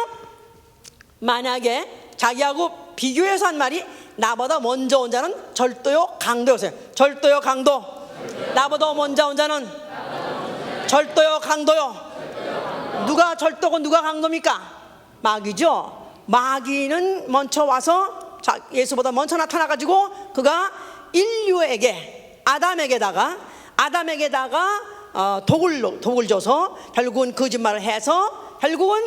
만약에 자기하고 비교해서 한 말이 나보다 먼저 온 자는 절도요 강도였어요. 절도요 강도. 나보다 먼저 온 자는 절도요 강도요. 누가 절도고 누가 강도입니까? 마귀죠. 마귀는 먼저 와서 예수보다 먼저 나타나가지고 그가 인류에게 아담에게다가 독을 줘서 결국은 거짓말을 해서 결국은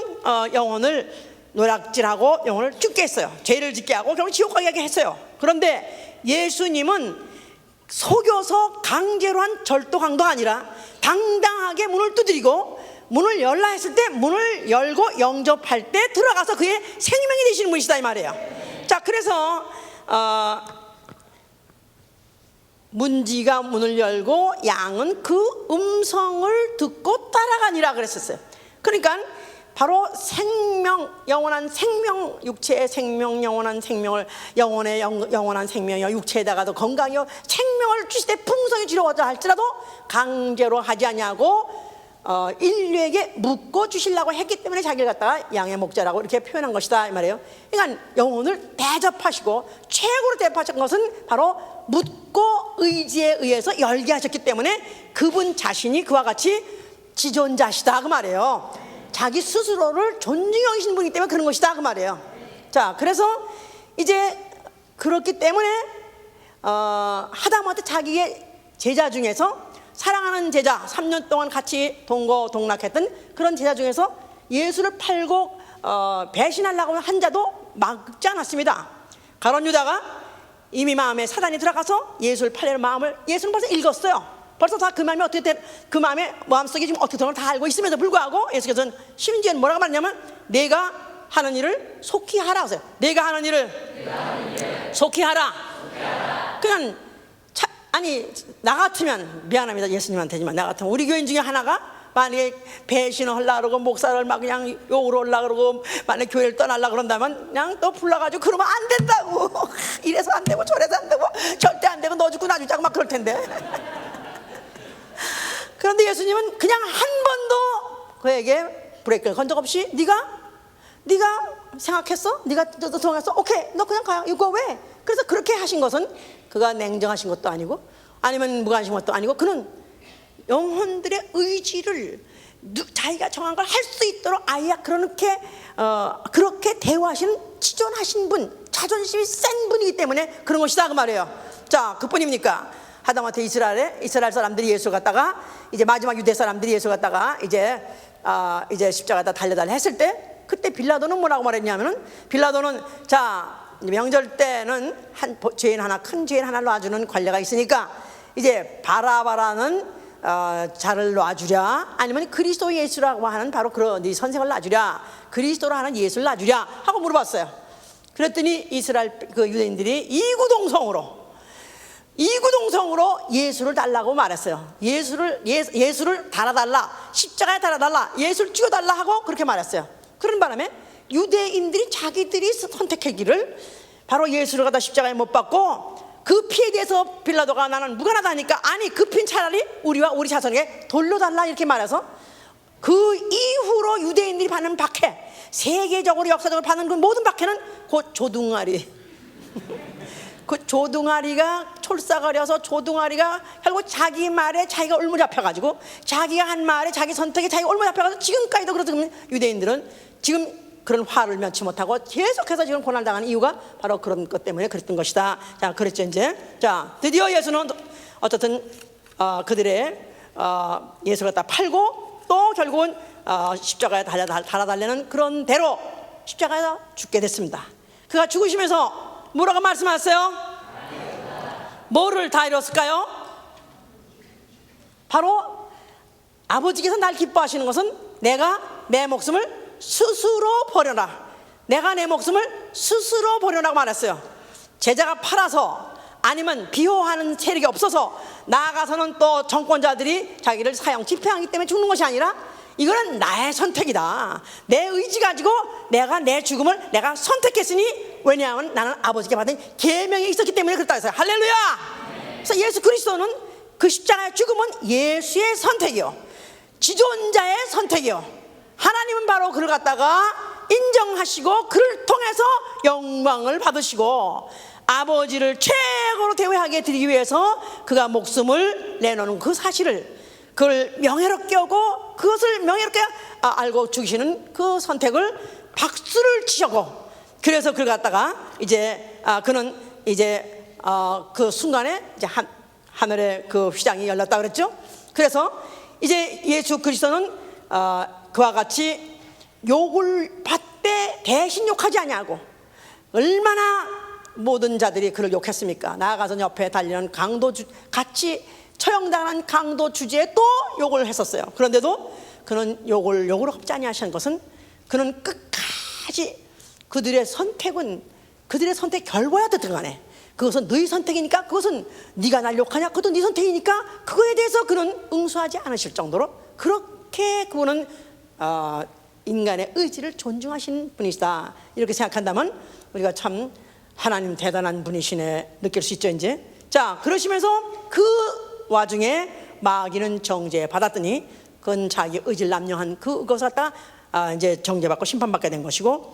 영혼을 노략질하고 영혼을 죽게 했어요. 죄를 짓게 하고 결국 지옥 가게 했어요. 그런데 예수님은 속여서 강제로 한 절도 강도가 아니라 당당하게 문을 두드리고 문을 열라 했을 때 문을 열고 영접할 때 들어가서 그의 생명이 되시는 분이시다 이 말이에요. 자, 그래서 문지가 문을 열고 양은 그 음성을 듣고 따라가니라 그랬었어요. 그러니까 바로 생명, 영원한 생명, 육체의 생명, 영원한 생명을 영혼의 영원한 생명이요 육체에다가도 건강이요 생명을 주실 때 풍성히 주려고자 할지라도 강제로 하지 아니하고 인류에게 묶어 주시려고 했기 때문에 자기를 갖다가 양의 목자라고 이렇게 표현한 것이다 이 말이에요. 그러니까 영혼을 대접하시고 최고로 대접하신 것은 바로 묻고 의지에 의해서 열게 하셨기 때문에 그분 자신이 그와 같이 지존자시다 그 말이에요. 자기 스스로를 존중히 여기신 분이기 때문에 그런 것이다 그 말이에요. 자, 그래서 이제 그렇기 때문에 하다못해 자기의 제자 중에서 사랑하는 제자, 3년 동안 같이 동거동락했던 그런 제자 중에서 예수를 팔고 배신하려고 한 자도 막지 않았습니다. 가룟 유다가 이미 마음에 사단이 들어가서 예수를 팔려는 마음을 예수는 벌써 읽었어요. 벌써 다 그 마음이 어떻게 그 마음에 마음속에 지금 어떻게 되는 걸 다 알고 있음에도 불구하고 예수께서는 심지어는 뭐라고 말했냐면 내가 하는 일을 속히 하라 하세요. 내가 하는 일을 속히 하라. 그냥 아니 나 같으면 미안합니다 예수님한테지만 나 같으면 우리 교인 중에 하나가 만약에 배신을 하려고 그러고 목사를 막 그냥 욕으로 하려고 그러고 만약에 교회를 떠나려고 그런다면 그냥 또 불러가지고 그러면 안 된다고 이래서 안 되고 저래서 안 되고 절대 안 되고 너 죽고 나 죽자고 막 그럴 텐데 그런데 예수님은 그냥 한 번도 그에게 브레이크를 건 적 없이 네가 생각했어? 네가 정했어? 오케이 너 그냥 가. 이거 왜? 그래서 그렇게 하신 것은 그가 냉정하신 것도 아니고 아니면 무관심한 것도 아니고 그는 영혼들의 의지를 자기가 정한 걸 할 수 있도록 아예 그렇게 대우하시는 치존하신 분, 자존심이 센 분이기 때문에 그런 것이다 그 말이에요. 자, 그뿐입니까? 하다못해 이스라엘 사람들이 예수 갖다가 이제 마지막 유대 사람들이 예수 갖다가 이제 십자가에다 달려달라 했을 때 그때 빌라도는 뭐라고 말했냐면은 빌라도는 자 명절 때는 큰 죄인 하나를 놔주는 관례가 있으니까 이제 바라바라는 자를 놔주랴 아니면 그리스도 예수라고 하는 바로 그런 네 선생을 놔주랴 그리스도로 하는 예수를 놔주랴 하고 물어봤어요. 그랬더니 이스라엘 그 유대인들이 이구동성으로 예수를 달라고 말했어요. 예수를 달아달라, 십자가에 달아달라, 예수를 찍어달라 하고 그렇게 말했어요. 그런 바람에 유대인들이 자기들이 선택하기를 바로 예수를 갖다 십자가에 못 박고 그 피에 대해서 빌라도가 나는 무관하다니까 아니 그 피는 차라리 우리와 우리 자손에게 돌려달라 이렇게 말해서 그 이후로 유대인들이 받는 박해, 세계적으로 역사적으로 받는 그 모든 박해는 곧 조둥아리 그 조둥아리가 촐싹거려서 조둥아리가 결국 자기 말에 자기가 올무 잡혀가지고 자기가 한 말에 자기 선택에 자기가 올무 잡혀가지고 지금까지도 그렇듯 유대인들은 지금 그런 화를 면치 못하고 계속해서 지금 고난당하는 이유가 바로 그런 것 때문에 그랬던 것이다. 자, 그랬죠 이제. 자, 드디어 예수는 어쨌든 그들의 예수 갖다 팔고 또 결국은 십자가에 달아달라는 그런 대로 십자가에서 죽게 됐습니다. 그가 죽으시면서 뭐라고 말씀하셨어요? 뭐를 다 이뤘을까요? 바로 아버지께서 날 기뻐하시는 것은 내가 내 목숨을 스스로 버려라. 내가 내 목숨을 스스로 버려라고 말했어요. 제자가 팔아서 아니면 비호하는 세력이 없어서 나아가서는 또 정권자들이 자기를 사형 집행하기 때문에 죽는 것이 아니라 이거는 나의 선택이다. 내 의지 가지고 내가 내 죽음을 내가 선택했으니 왜냐하면 나는 아버지께 받은 계명이 있었기 때문에 그렇다 했어요. 할렐루야. 그래서 예수 그리스도는 그 십자가의 죽음은 예수의 선택이요, 지존자의 선택이요. 하나님은 바로 그를 갖다가 인정하시고 그를 통해서 영광을 받으시고 아버지를 최고로 대우하게 드리기 위해서 그가 목숨을 내놓는 그 사실을 그걸 명예롭게 하고 그것을 명예롭게 알고 죽이시는 그 선택을 박수를 치셨고 그래서 그를 갖다가 이제 그는 이제 그 순간에 이제 하늘의 그 휘장이 열렸다 그랬죠. 그래서 이제 예수 그리스도는 그와 같이 욕을 받되 대신 욕하지 아니하고 얼마나 모든 자들이 그를 욕했습니까? 나아가서 옆에 달리는 같이 처형당한 강도 주제에 또 욕을 했었어요. 그런데도 그는 욕으로 갚지 아니하시는 것은 그는 끝까지 그들의 선택은 그들의 선택 결과야 됐든 간에 그것은 너희 선택이니까 그것은 네가 날 욕하냐 그것도 네 선택이니까 그거에 대해서 그는 응수하지 않으실 정도로 그렇게 그분은 인간의 의지를 존중하시는 분이시다. 이렇게 생각한다면 우리가 참 하나님 대단한 분이시네 느낄 수 있죠 이제. 자, 그러시면서 그 와중에 마귀는 정죄 받았더니 그건 자기 의지를 남용한 그것을 갖다 이제 정죄받고 심판받게 된 것이고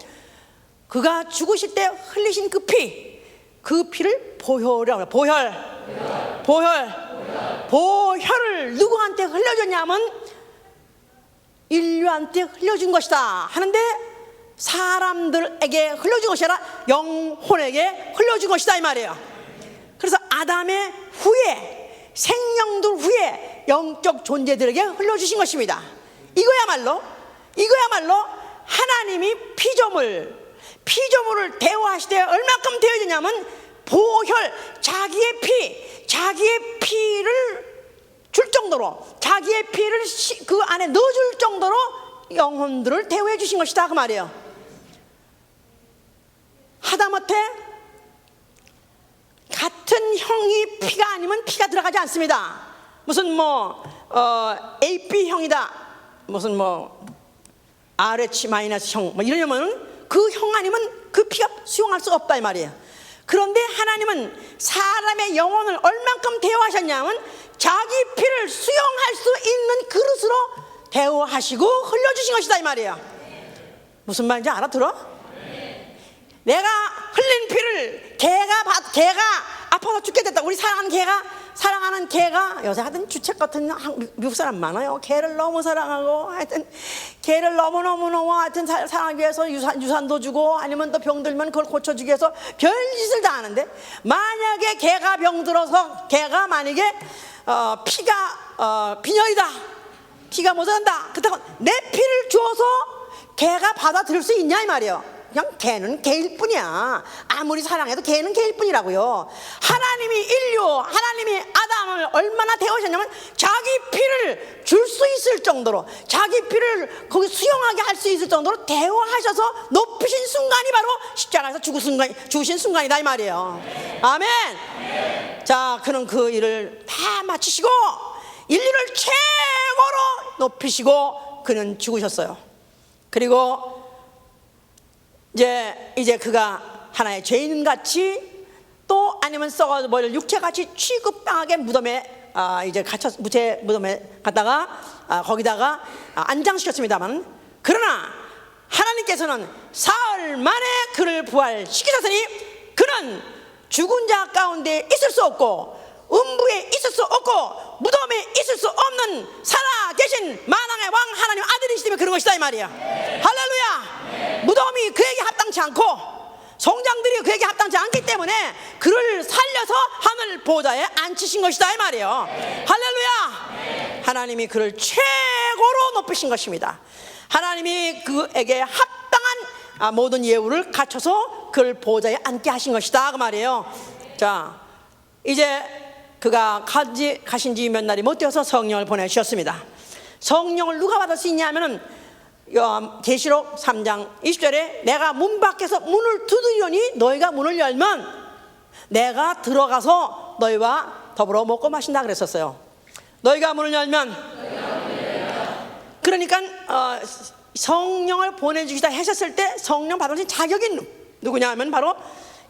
그가 죽으실 때 흘리신 그 피를 보혈이라고 보혈을 누구한테 흘려줬냐면 인류한테 흘려준 것이다 하는데 사람들에게 흘려준 것이 아니라 영혼에게 흘려준 것이다 이 말이에요. 그래서 아담의 후에, 생명들 후에 영적 존재들에게 흘려주신 것입니다. 이거야말로 하나님이 피조물을 대우하시되 얼마큼 대우했냐면 보혈, 자기의 피를 줄 정도로, 자기의 피를 그 안에 넣어줄 정도로 영혼들을 대우해 주신 것이다 그 말이에요. 하다못해 같은 형이 피가 아니면 피가 들어가지 않습니다. 무슨 AB형이다, 무슨 RH-형 이러려면 그 형 아니면 그 피가 수용할 수 없다 이 말이에요. 그런데 하나님은 사람의 영혼을 얼만큼 대우하셨냐면 자기 피를 수용할 수 있는 그릇으로 대우하시고 흘려주신 것이다 이 말이에요. 무슨 말인지 알아들어? 내가 흘린 피를 개가 아파서 죽게 됐다. 우리 사랑하는 개가 요새 하여튼 주책 같은 미국 사람 많아요. 개를 너무 사랑하고 하여튼 개를 너무 하여튼 사랑하기 위해서 유산도 주고 아니면 또 병들면 그걸 고쳐주기 위해서 별짓을 다 하는데, 만약에 개가 병들어서 개가 만약에 피가 빈혈이다, 피가 모자란다, 그렇다고 내 피를 주어서 개가 받아들일 수 있냐 이 말이에요. 그냥 개는 개일 뿐이야. 아무리 사랑해도 개는 개일 뿐이라고요. 하나님이 아담을 얼마나 대우하셨냐면 자기 피를 줄 수 있을 정도로, 자기 피를 거기 수용하게 할 수 있을 정도로 대우하셔서 높이신 순간이 바로 십자가에서 죽으신 순간이다 이 말이에요. 아멘. 자, 그는 그 일을 다 마치시고 인류를 최고로 높이시고 그는 죽으셨어요. 그리고 이제 그가 하나의 죄인같이 또 아니면 썩어버릴 육체같이 취급당하게 무덤에 이제 무덤에 갔다가 거기다가 안장시켰습니다만, 그러나 하나님께서는 사흘 만에 그를 부활시키셨으니 그는 죽은 자 가운데 있을 수 없고 음부에 있을 수 없고 무덤에 있을 수 없는 살아계신 만왕의 왕 하나님 아들이시기 때문에 그런 것이다 이 말이야. 할렐루야. 무덤이 그에게 합당치 않고 성장들이 그에게 합당치 않기 때문에 그를 살려서 하늘 보좌에 앉히신 것이다 이 말이에요. 할렐루야. 하나님이 그를 최고로 높이신 것입니다. 하나님이 그에게 합당한 모든 예우를 갖춰서 그를 보좌에 앉게 하신 것이다 그 말이에요. 자, 이제 그가 가신 지 몇 날이 못 되어서 성령을 보내주셨습니다. 성령을 누가 받을 수 있냐면은 계시록 3장 20절에 내가 문 밖에서 문을 두드리오니 너희가 문을 열면 내가 들어가서 너희와 더불어 먹고 마신다 그랬었어요. 너희가 문을 열면, 그러니까 성령을 보내주시다 하셨을 때 성령 받으신 자격이 누구냐 하면 바로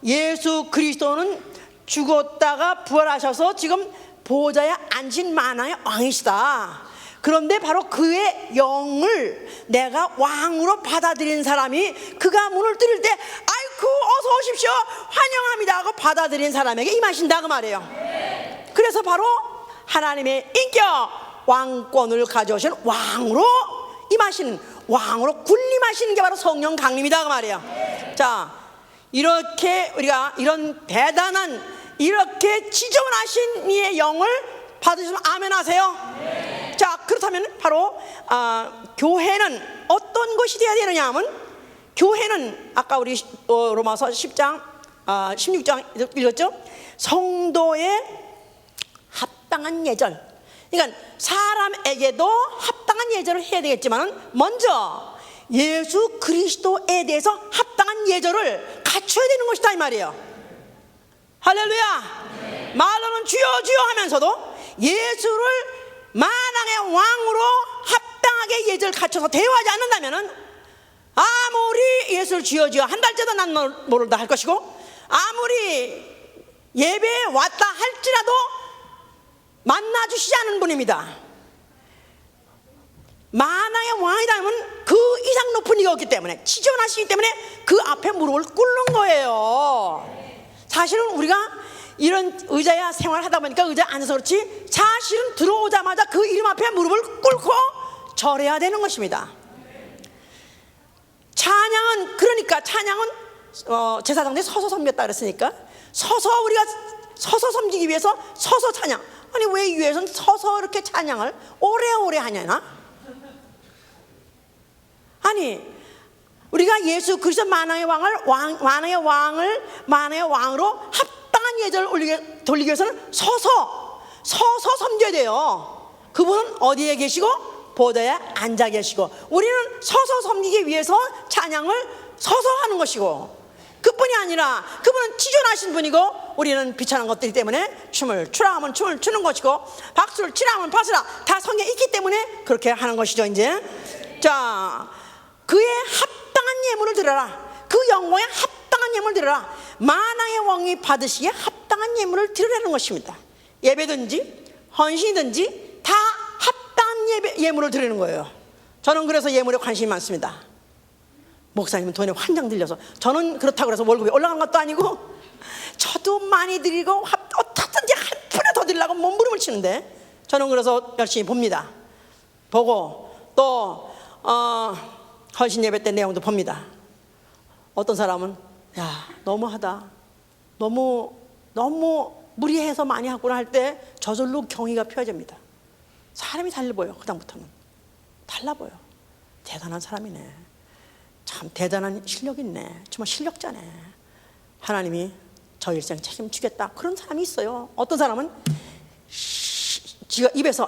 예수 그리스도는 죽었다가 부활하셔서 지금 보좌에 앉은 만왕의 왕이시다. 그런데 바로 그의 영을 내가 왕으로 받아들인 사람이, 그가 문을 뚫을 때 아이쿠 어서 오십시오 환영합니다 하고 받아들인 사람에게 임하신다 그 말이에요. 그래서 바로 하나님의 인격 왕권을 가져오신 왕으로 임하신, 왕으로 군림하시는 게 바로 성령 강림이다 그 말이에요. 자, 이렇게 우리가 이런 대단한, 이렇게 지존하신 이의 영을 받으시면 아멘 하세요. 네. 자, 그렇다면 바로 교회는 어떤 것이 되어야 되느냐 하면, 교회는 아까 우리 로마서 10장 16장 읽었죠? 성도의 합당한 예절. 그러니까 사람에게도 합당한 예절을 해야 되겠지만 먼저 예수 그리스도에 대해서 합당한 예절을 갖춰야 되는 것이다 이 말이에요. 할렐루야. 네. 말로는 주여 주여 하면서도 예수를 만왕의 왕으로 합당하게 예절을 갖춰서 대우하지 않는다면은 아무리 예수를 주여 주여 한 달째도 난 모른다 할 것이고, 아무리 예배에 왔다 할지라도 만나주시지 않은 분입니다. 만왕의 왕이라면 그 이상 높은 이가 없기 때문에, 지존하시기 때문에 그 앞에 무릎을 꿇는 거예요. 사실은 우리가 이런 의자야 생활하다 보니까 의자에 앉아서 그렇지, 사실은 들어오자마자 그 이름 앞에 무릎을 꿇고 절해야 되는 것입니다. 찬양은, 그러니까 찬양은 제사장들이 서서 섬겼다 그랬으니까 서서, 우리가 서서 섬기기 위해서 서서 찬양. 아니 왜 위에서는 서서 이렇게 찬양을 오래오래 하냐나? 아니 우리가 예수 그리스도 만왕의 왕으로 합당한 예절을 돌리기 위해서는 서서 섬겨야 돼요. 그분은 어디에 계시고? 보좌에 앉아 계시고, 우리는 서서 섬기기 위해서 찬양을 서서 하는 것이고, 그뿐이 아니라 그분은 지존하신 분이고, 우리는 비천한 것들 때문에 춤을 추라 하면 춤을 추는 것이고, 박수를 치라 하면 박수라, 다 성경에 있기 때문에 그렇게 하는 것이죠. 이제 자, 그의 합당한 예물을 드려라. 그 영광에 합당한 예물을 드려라. 만왕의 왕이 받으시기에 합당한 예물을 드리라는 것입니다. 예배든지 헌신이든지 다 합당한 예물을 드리는 거예요. 저는 그래서 예물에 관심이 많습니다. 목사님은 돈에 환장 들려서, 저는 그렇다고 해서 월급이 올라간 것도 아니고, 저도 많이 드리고 어떻든지 한 푼에 더 드리려고 몸부림을 치는데, 저는 그래서 열심히 봅니다. 보고 또 헌신 예배 때 내용도 봅니다. 어떤 사람은 야 너무하다, 너무 무리해서 많이 하구나 할 때 저절로 경의가 펴집니다. 사람이 달라 보여. 그다음부터는 달라 보여. 대단한 사람이네, 참 대단한 실력이 있네, 정말 실력자네, 하나님이 저 일생 책임지겠다, 그런 사람이 있어요. 어떤 사람은 지가 입에서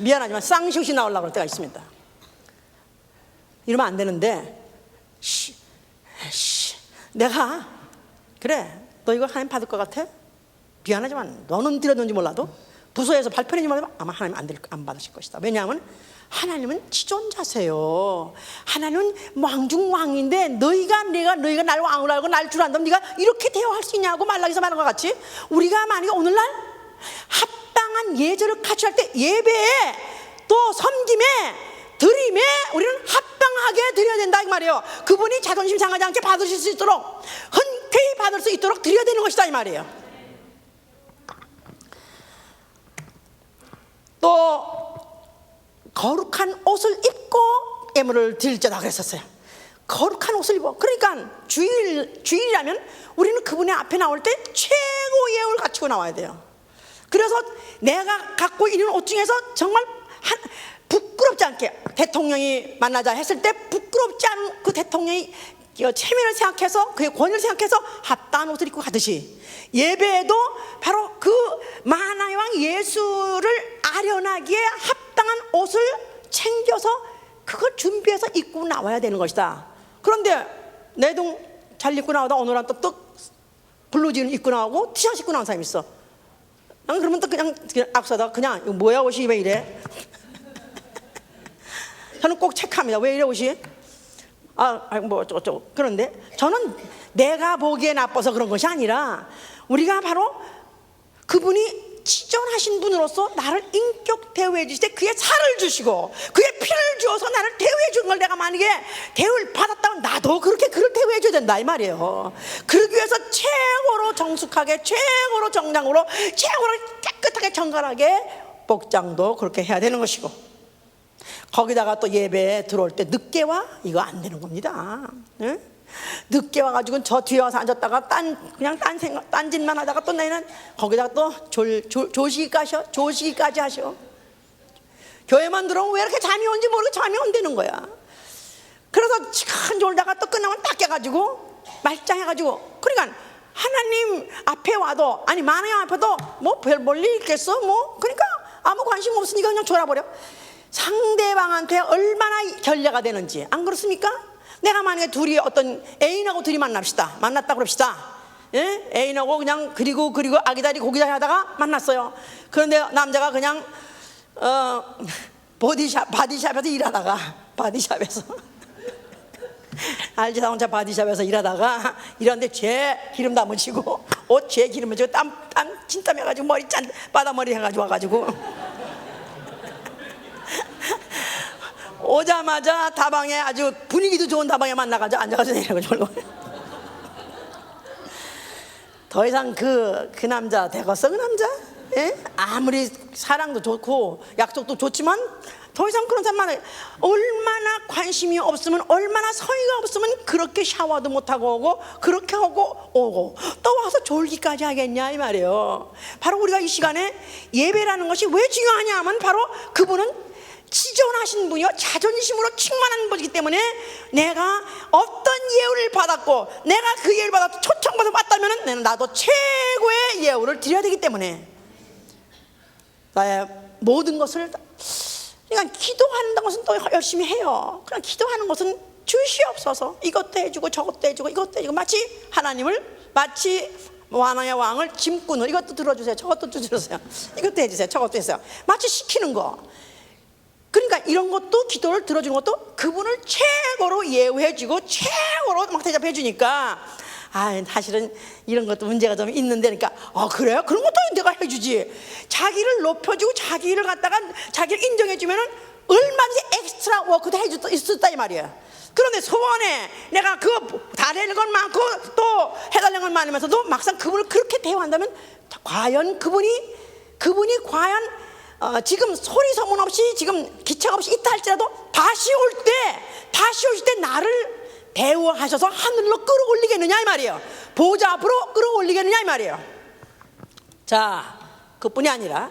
미안하지만 쌍시옷이 나오려고 할 때가 있습니다. 이러면 안 되는데, 내가 그래 너 이거 하나님 받을 것 같아? 미안하지만 너는 드렸는지 몰라도 부서에서 발표했는지 몰라도 아마 하나님 안 받으실 것이다. 왜냐하면 하나님은 지존자세요. 하나님은 왕중왕인데 너희가 날 왕으로 알고 날 줄 안다면 네가 이렇게 대화할 수 있냐고 말라기서 말한 것 같이, 우리가 만약에 오늘날 합당한 예절을 갖추할 때 예배에 또 섬김에 드림에 우리는 합당하게 드려야 된다 이 말이에요. 그분이 자존심 상하지 않게 받으실 수 있도록, 흔쾌히 받을 수 있도록 드려야 되는 것이다 이 말이에요. 또 거룩한 옷을 입고 예물을 드릴지다 그랬었어요. 거룩한 옷을 입어. 그러니까 주일이라면 우리는 그분의 앞에 나올 때 최고의 옷을 갖추고 나와야 돼요. 그래서 내가 갖고 있는 옷 중에서 정말 부끄럽지 않게, 대통령이 만나자 했을 때 부끄럽지 않은 그 대통령이 체면을 생각해서, 그의 권위를 생각해서 합당한 옷을 입고 가듯이, 예배에도 바로 그 만왕의 왕 예수를 아련하기에 합당한 옷을 챙겨서 그걸 준비해서 입고 나와야 되는 것이다. 그런데 내동 잘 입고 나오다 어느 날 또 블루진을 입고 나오고 티셔츠 입고 나온 사람이 있어. 그러면 또 그냥 앞서다가 그냥 이거 뭐야 옷이 왜 이래? 저는 꼭 체크합니다. 왜 이래 옷이? 뭐 어쩌고. 그런데 저는 내가 보기에 나빠서 그런 것이 아니라, 우리가 바로 그분이 지존하신 분으로서 나를 인격 대우해 주실 때 그의 살을 주시고 그의 피를 주어서 나를 대우해 주는 걸, 내가 만약에 대우를 받았다면 나도 그렇게 그를 대우해 줘야 된다 이 말이에요. 그러기 위해서 최고로 정숙하게, 최고로 정장으로, 최고로 깨끗하게 정갈하게 복장도 그렇게 해야 되는 것이고, 거기다가 또 예배에 들어올 때 늦게 와? 이거 안 되는 겁니다. 네? 늦게 와가지고 저 뒤에 와서 앉았다가 그냥 딴짓만 하다가 또 내는 거기다가 또 조시기까지 하셔. 교회만 들어오면 왜 이렇게 잠이 온지 모르고 잠이 온다는 거야. 그래서 시간 졸다가 또 끝나면 딱 깨가지고 말짱해가지고, 그러니까 하나님 앞에 와도, 아니 만왕의 앞에도 뭐 별 볼 일 있겠어? 뭐 그러니까 아무 관심 없으니까 그냥 졸아버려. 상대방한테 얼마나 결례가 되는지, 안 그렇습니까? 내가 만약에 둘이 어떤 애인하고 둘이 만났다 그럽시다. 예? 애인하고 그냥 그리고 아기다리 고기다리 하다가 만났어요. 그런데 남자가 그냥 바디샵에서 일하다가, 바디샵에서 알지도 혼자 바디샵에서 일하다가 이런데 죄 기름 다 묻히고 옷 죄 기름 묻히고 땀 진땀 해가지고 머리 바다머리 해가지고 와가지고 오자마자 다방에, 아주 분위기도 좋은 다방에 만나가지고 앉아가지고 내려가지고 더 이상 그 남자 되겠어? 그 남자? 예? 아무리 사랑도 좋고 약속도 좋지만 더 이상 그런 사람만 얼마나 관심이 없으면, 얼마나 성의가 없으면 그렇게 샤워도 못하고 오고, 그렇게 하고 오고 또 와서 졸기까지 하겠냐 이 말이에요. 바로 우리가 이 시간에 예배라는 것이 왜 중요하냐 하면, 바로 그분은 지존하신 분이요, 자존심으로 충만한 분이기 때문에 내가 어떤 예우를 받았고, 내가 그 예우를 받아서 초청받아 왔다면 나도 최고의 예우를 드려야 되기 때문에 나의 모든 것을, 그러니까 기도하는 것은 또 열심히 해요. 그냥 기도하는 것은 주시옵소서, 이것도 해주고 저것도 해주고 이것도 해주고, 마치 하나님을, 마치 왕의 왕을 짐꾼을, 이것도 들어주세요, 저것도 들어주세요, 이것도 해주세요, 저것도 해주세요, 마치 시키는 거. 그러니까 이런 것도, 기도를 들어주는 것도 그분을 최고로 예우해주고 최고로 막 대접해 주니까, 사실은 이런 것도 문제가 좀 있는데, 그러니까 그래요? 그런 것도 내가 해주지. 자기를 높여주고 자기를 갖다가 자기를 인정해주면은 얼마든지 엑스트라 워크도 해줄 수 있다 이 말이에요. 그런데 소원에 내가 그거 달래는 건 많고 또 해달라는 건 많으면서도 막상 그분을 그렇게 대우한다면, 과연 그분이 과연 지금 소리 소문 없이, 지금 기책 없이 있다 할지라도 다시 오실 때 나를 대우하셔서 하늘로 끌어올리겠느냐 이 말이에요. 보좌 앞으로 끌어올리겠느냐 이 말이에요. 자, 그뿐이 아니라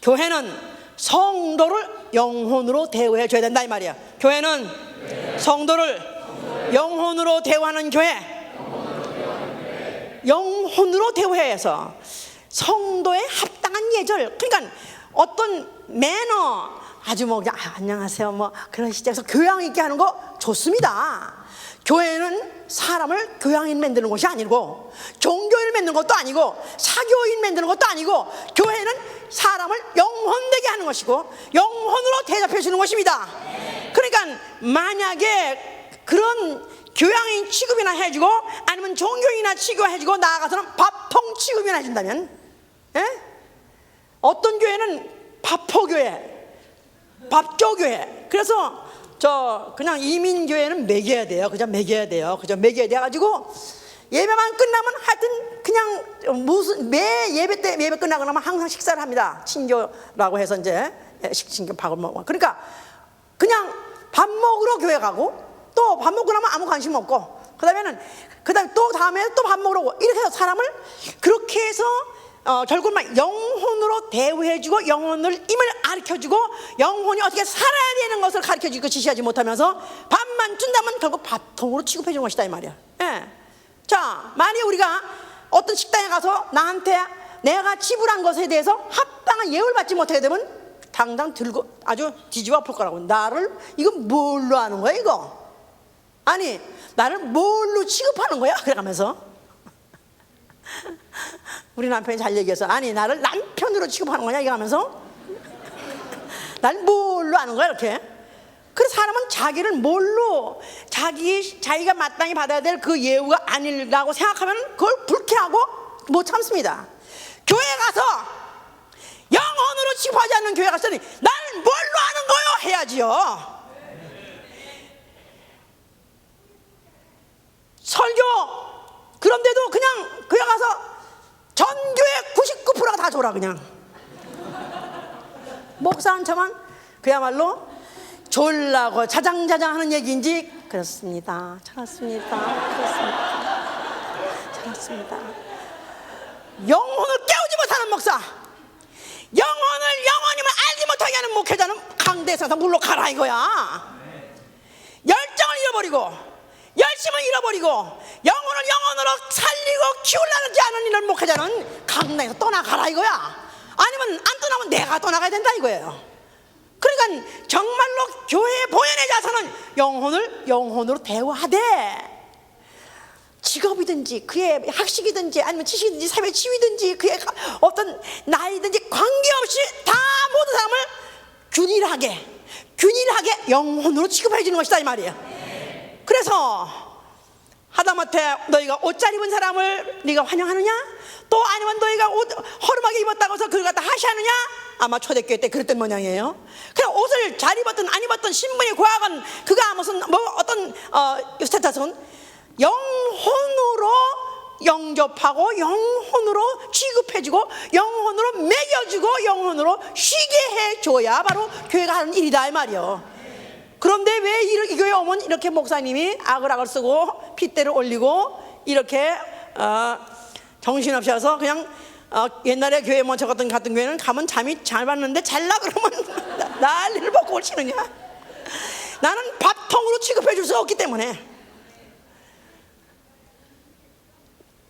교회는 성도를 영혼으로 대우해 줘야 된다 이 말이에요. 교회는 성도를 영혼으로 대우하는 교회, 영혼으로 대우해서 성도의 합당한 예절, 그러니까 어떤 매너, 아주 안녕하세요 그런 시작해서 교양 있게 하는 거 좋습니다. 교회는 사람을 교양인 만드는 것이 아니고, 종교인 만드는 것도 아니고, 사교인 만드는 것도 아니고, 교회는 사람을 영혼되게 하는 것이고 영혼으로 대접해 주는 것입니다. 그러니까 만약에 그런 교양인 취급이나 해주고, 아니면 종교인이나 취급해주고, 나아가서는 밥통 취급이나 해준다면, 어떤 교회는 밥포교회, 밥조교회. 그래서 그냥 이민교회는 먹여야 돼요. 그저 먹여야 돼가지고 예배만 끝나면 하여튼 그냥 매 예배 끝나고 나면 항상 식사를 합니다. 친교라고 해서 이제 신교 밥을 먹어. 그러니까 그냥 밥 먹으러 교회 가고, 또 밥 먹고 나면 아무 관심 없고, 그다음에 또 다음에 또 밥 먹으러 오고, 이렇게 해서 사람을 그렇게 해서 결국 영혼으로 대우해주고, 영혼을 임을 가르쳐주고, 영혼이 어떻게 살아야 되는 것을 가르쳐주고 지시하지 못하면서 밥만 준다면 결국 밥통으로 취급해 주는 것이다 이 말이야. 자, 만약 우리가 어떤 식당에 가서 나한테 내가 지불한 것에 대해서 합당한 예우를 받지 못하게 되면 당장 들고 아주 뒤집어 엎을 거라고. 나를 이거 뭘로 하는 거야 이거? 아니, 나를 뭘로 취급하는 거야? 그래가면서 우리 남편이 잘 얘기해서, 아니 나를 남편으로 취급하는 거냐 이거 하면서 날 뭘로 하는 거야 이렇게. 그래서 사람은 자기를 뭘로, 자기가 마땅히 받아야 될 그 예우가 아니라고 생각하면 그걸 불쾌하고 못 참습니다. 교회 가서 영혼으로 취급하지 않는 교회 가서는 날 뭘로 하는 거요 해야지요. 설교 그런데도 그냥 교회 가서 전교의 99%가 다 줘라 그냥. 목사 한 차만 그야말로 졸라고 자장자장 하는 얘기인지, 그렇습니다, 그렇습니다. 영혼을 깨우지 못하는 목사, 영혼임을 알지 못하게 하는 목회자는 강대상에서 물러가라 이거야. 열정을 잃어버리고 열심을 잃어버리고 영혼을 영혼으로 살리고 키우려지 않은 이런 목회자는 강당에서 떠나가라 이거야. 아니면 안 떠나면 내가 떠나가야 된다 이거예요. 그러니까 정말로 교회의 본연의 자세는 영혼으로 대우하되, 직업이든지 그의 학식이든지 아니면 지식이든지 사회 지위든지 그의 어떤 나이든지 관계없이 다 모든 사람을 균일하게 영혼으로 취급해 주는 것이다 이 말이에요. 그래서 하다못해 너희가 옷 잘 입은 사람을 네가 환영하느냐, 또 아니면 너희가 옷 허름하게 입었다고 해서 그걸 갖다 하시하느냐. 아마 초대교회 때 그랬던 모양이에요. 그냥 옷을 잘 입었든 안 입었든, 신분이 고하건 그가 무슨 어떤 스테이터스는 영혼으로 영접하고 영혼으로 취급해주고 영혼으로 먹여주고 영혼으로 쉬게 해줘야 바로 교회가 하는 일이다 이 말이요. 그런데 왜 이 교회 오면 이렇게 목사님이 아글아글 쓰고 핏대를 올리고 이렇게 정신없이 와서 그냥 옛날에 교회 먼저 같은 교회는 가면 잠이 잘 왔는데 잘라 그러면 난리를 먹고 치느냐. 나는 밥통으로 취급해 줄 수 없기 때문에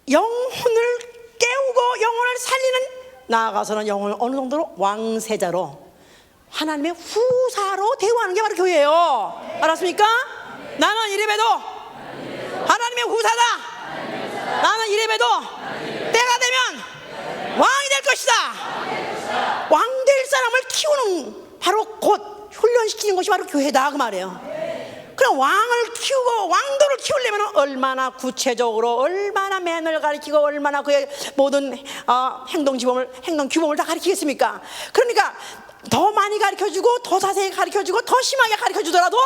영혼을 깨우고 영혼을 살리는, 나아가서는 영혼을 어느 정도로 왕세자로 하나님의 후사로 대우하는 게 바로 교회예요. 알았습니까? 나는 이래봬도 하나님의 후사다. 나는 이래봬도 때가 되면 왕이 될 것이다. 왕 될 사람을 키우는 바로 곧 훈련시키는 것이 바로 교회다 그 말이에요. 그럼 왕을 키우고 왕도를 키우려면 얼마나 구체적으로, 얼마나 매너를 가르치고, 얼마나 그의 모든 행동 규범을 다 가르치겠습니까? 그러니까 더 많이 가르쳐주고 더 자세히 가르쳐주고 더 심하게 가르쳐주더라도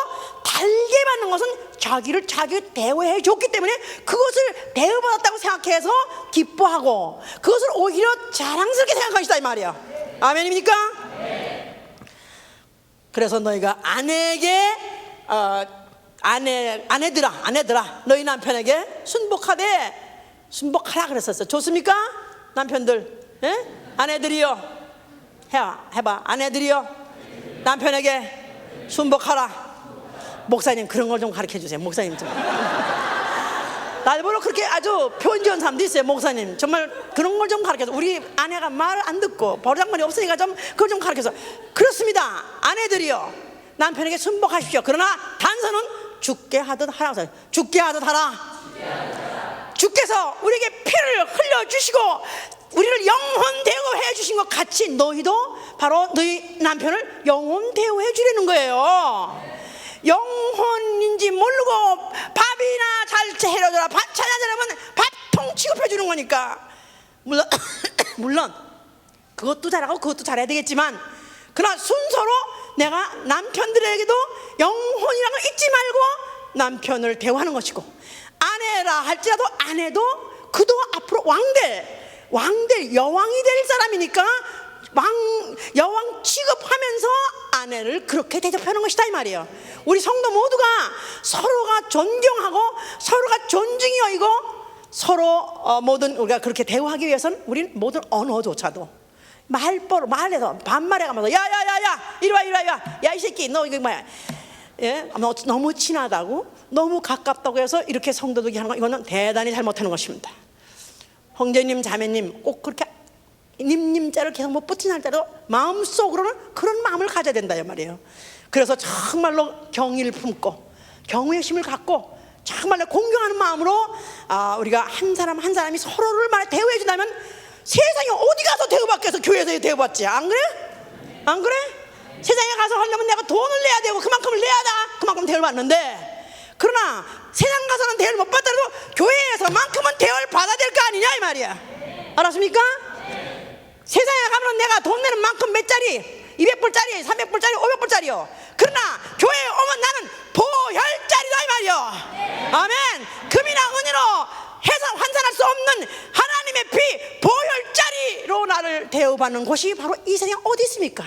달게 받는 것은 자기를 대우해 줬기 때문에 그것을 대우받았다고 생각해서 기뻐하고 그것을 오히려 자랑스럽게 생각할 것이다 이 말이야. 아멘입니까? 그래서 너희가 아내들아 너희 남편에게 순복하라 그랬었어. 좋습니까? 남편들, 예? 아내들이요, 해봐. 아내들이요, 남편에게 순복하라. 목사님 그런 걸 좀 가르쳐 주세요. 목사님 좀. 날보러 그렇게 아주 편지한 사람도 있어요. 목사님 정말 그런 걸 좀 가르쳐줘. 우리 아내가 말 안 듣고 버르장머리 없으니까 좀 그걸 좀 가르쳐서. 그렇습니다. 아내들이요, 남편에게 순복하십시오. 그러나 단서는 죽게 하듯 하라. 죽게 하듯 하라. 주께서 우리에게 피를 흘려주시고 우리를 영혼 대우해 주신 것 같이 너희도 바로 너희 남편을 영혼 대우해 주려는 거예요. 영혼인지 모르고 밥이나 잘 해줘라, 반찬 하자면 밥통 취급해 주는 거니까. 물론 그것도 잘하고 그것도 잘해야 되겠지만, 그러나 순서로 내가 남편들에게도 영혼이라는 걸 잊지 말고 남편을 대우하는 것이고, 아내라 할지라도 아내도 그도 앞으로 왕될 여왕이 될 사람이니까 여왕 취급하면서 아내를 그렇게 대접하는 것이다 이 말이에요. 우리 성도 모두가 서로가 존경하고 서로가 존중이 여기고 서로 모든 우리가 그렇게 대우하기 위해서는 우리는 모든 언어조차도 말해서 반말해 가면서 야야야야 이리 와 야 이 새끼 너 이거 뭐야, 예? 너무 친하다고 너무 가깝다고 해서 이렇게 성도들이 하는 거, 이거는 대단히 잘못하는 것입니다. 형제님 자매님 꼭 그렇게 님자를 계속 못 붙이는 때도 마음속으로는 그런 마음을 가져야 된다 이 말이에요. 그래서 정말로 경의를 품고 경외의 심을 갖고 정말로 공경하는 마음으로 우리가 한 사람 한 사람이 서로를 대우해 준다면 세상에 어디 가서 대우받겠어? 교회에서 대우받지. 안 그래? 안 그래? 세상에 가서 하려면 내가 돈을 내야 되고 그만큼을 내야 다 그만큼 대우를 받는데, 그러나 세상 가서는 대우를 못 받더라도 교회에서만큼은 대우를 받아야 될 거 아니냐 이 말이야. 알았습니까? 세상에 가면 내가 돈 내는 만큼 몇 짜리, 200불짜리, 300불짜리, 500불짜리요. 그러나 교회에 오면 나는 보혈짜리다 이 말이요. 아멘. 금이나 은으로 해서 환산할 수 없는 하나님의 피 보혈짜리로 나를 대우받는 곳이 바로 이 세상에 어디 있습니까?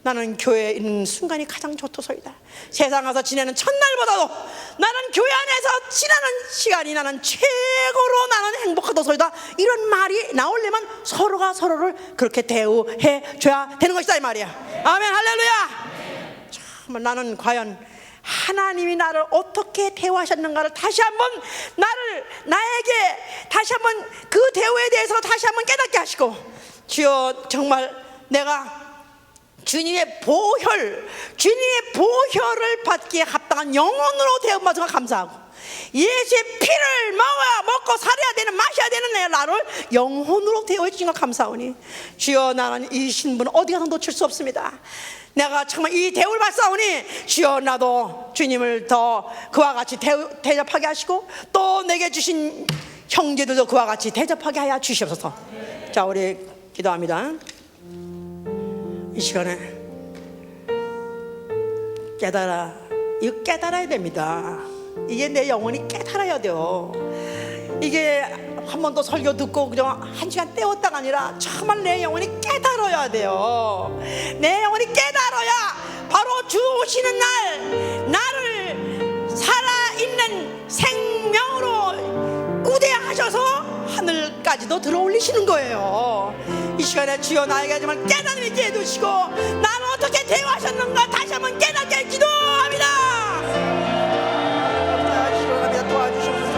나는 교회에 있는 순간이 가장 좋도소이다. 세상 가서 지내는 첫날보다도 나는 교회 안에서 지나는 시간이 나는 최고로 나는 행복하도소이다. 이런 말이 나오려면 서로가 서로를 그렇게 대우해 줘야 되는 것이다 이 말이야. 아멘. 할렐루야. 정말 나는 과연 하나님이 나를 어떻게 대우하셨는가를 다시 한번 나에게 다시 한번 그 대우에 대해서 다시 한번 깨닫게 하시고, 주여 정말 내가 주님의 보혈을 받기에 합당한 영혼으로 대우받아서 감사하고, 예수의 피를 먹고 살아야 되는, 마셔야 되는 나를 영혼으로 대우해 주신 것 감사하오니, 주여 나는 이 신분 어디 가서 놓칠 수 없습니다. 내가 정말 이 대우를 받사오니 주여 나도 주님을 더 그와 같이 대접하게 하시고 또 내게 주신 형제들도 그와 같이 대접하게 하여 주시옵소서. 자, 우리 기도합니다. 이 시간에 이거 깨달아야 됩니다. 이게 내 영혼이 깨달아야 돼요. 이게 한 번 더 설교 듣고 그냥 한 시간 때웠다가 아니라 정말 내 영혼이 깨달아야 돼요. 내 영혼이 깨달아야 바로 주 오시는 날 나를 살아있는 생명으로 우대하셔서 하늘까지도 들어올리시는 거예요. 이 시간에 주여 나에게 정말 깨달음 있게 해주시고 나는 어떻게 대화하셨는가 다시 한번 깨닫게 기도합니다. 도와주시옵소서.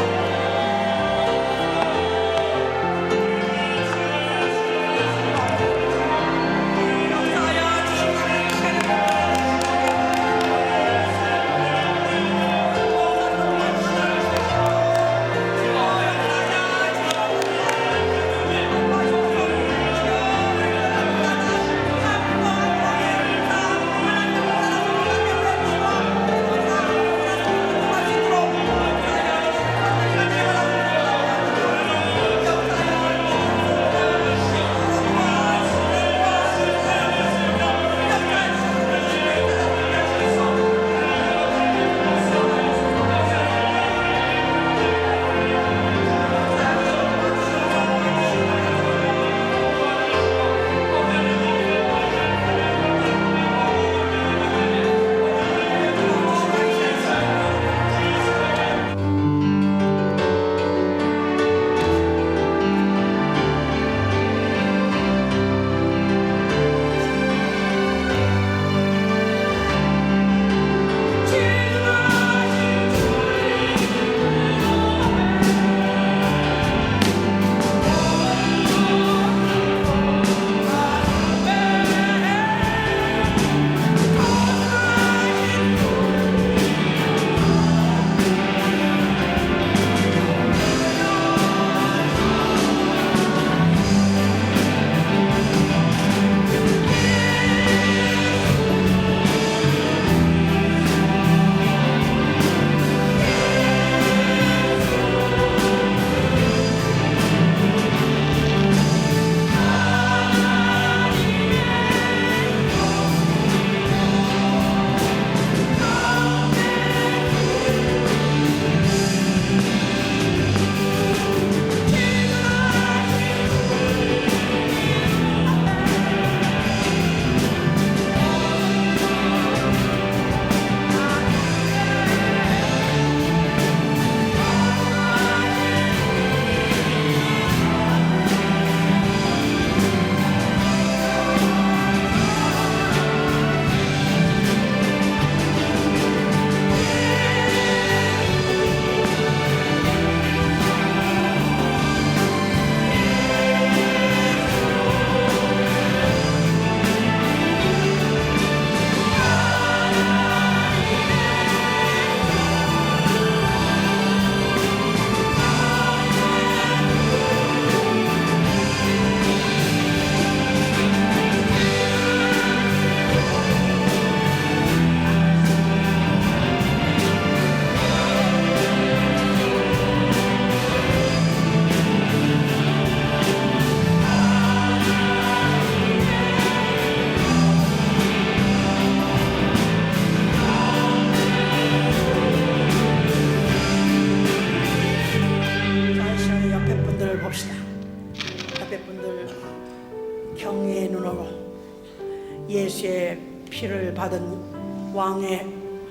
예수의 피를 받은 왕의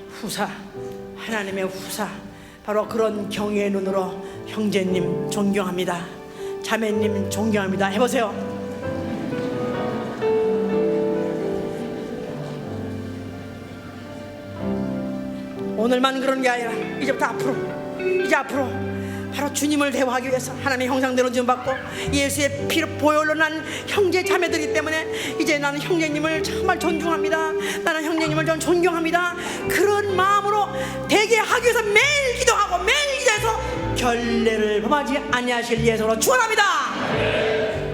후사, 하나님의 후사, 바로 그런 경외의 눈으로 형제님 존경합니다, 자매님 존경합니다 해보세요. 오늘만 그런 게 아니라 이제부터 앞으로 바로 주님을 대화하기 위해서 하나님의 형상대로 지음받고 예수의 피로 보혈로 난 형제 자매들이기 때문에 이제 나는 형제님을 정말 존중합니다, 나는 형제님을 좀 존경합니다, 그런 마음으로 되게 하기 위해서 매일 기도하고 매일 기도해서 결례를 범하지 아니하실 예수로 축원합니다.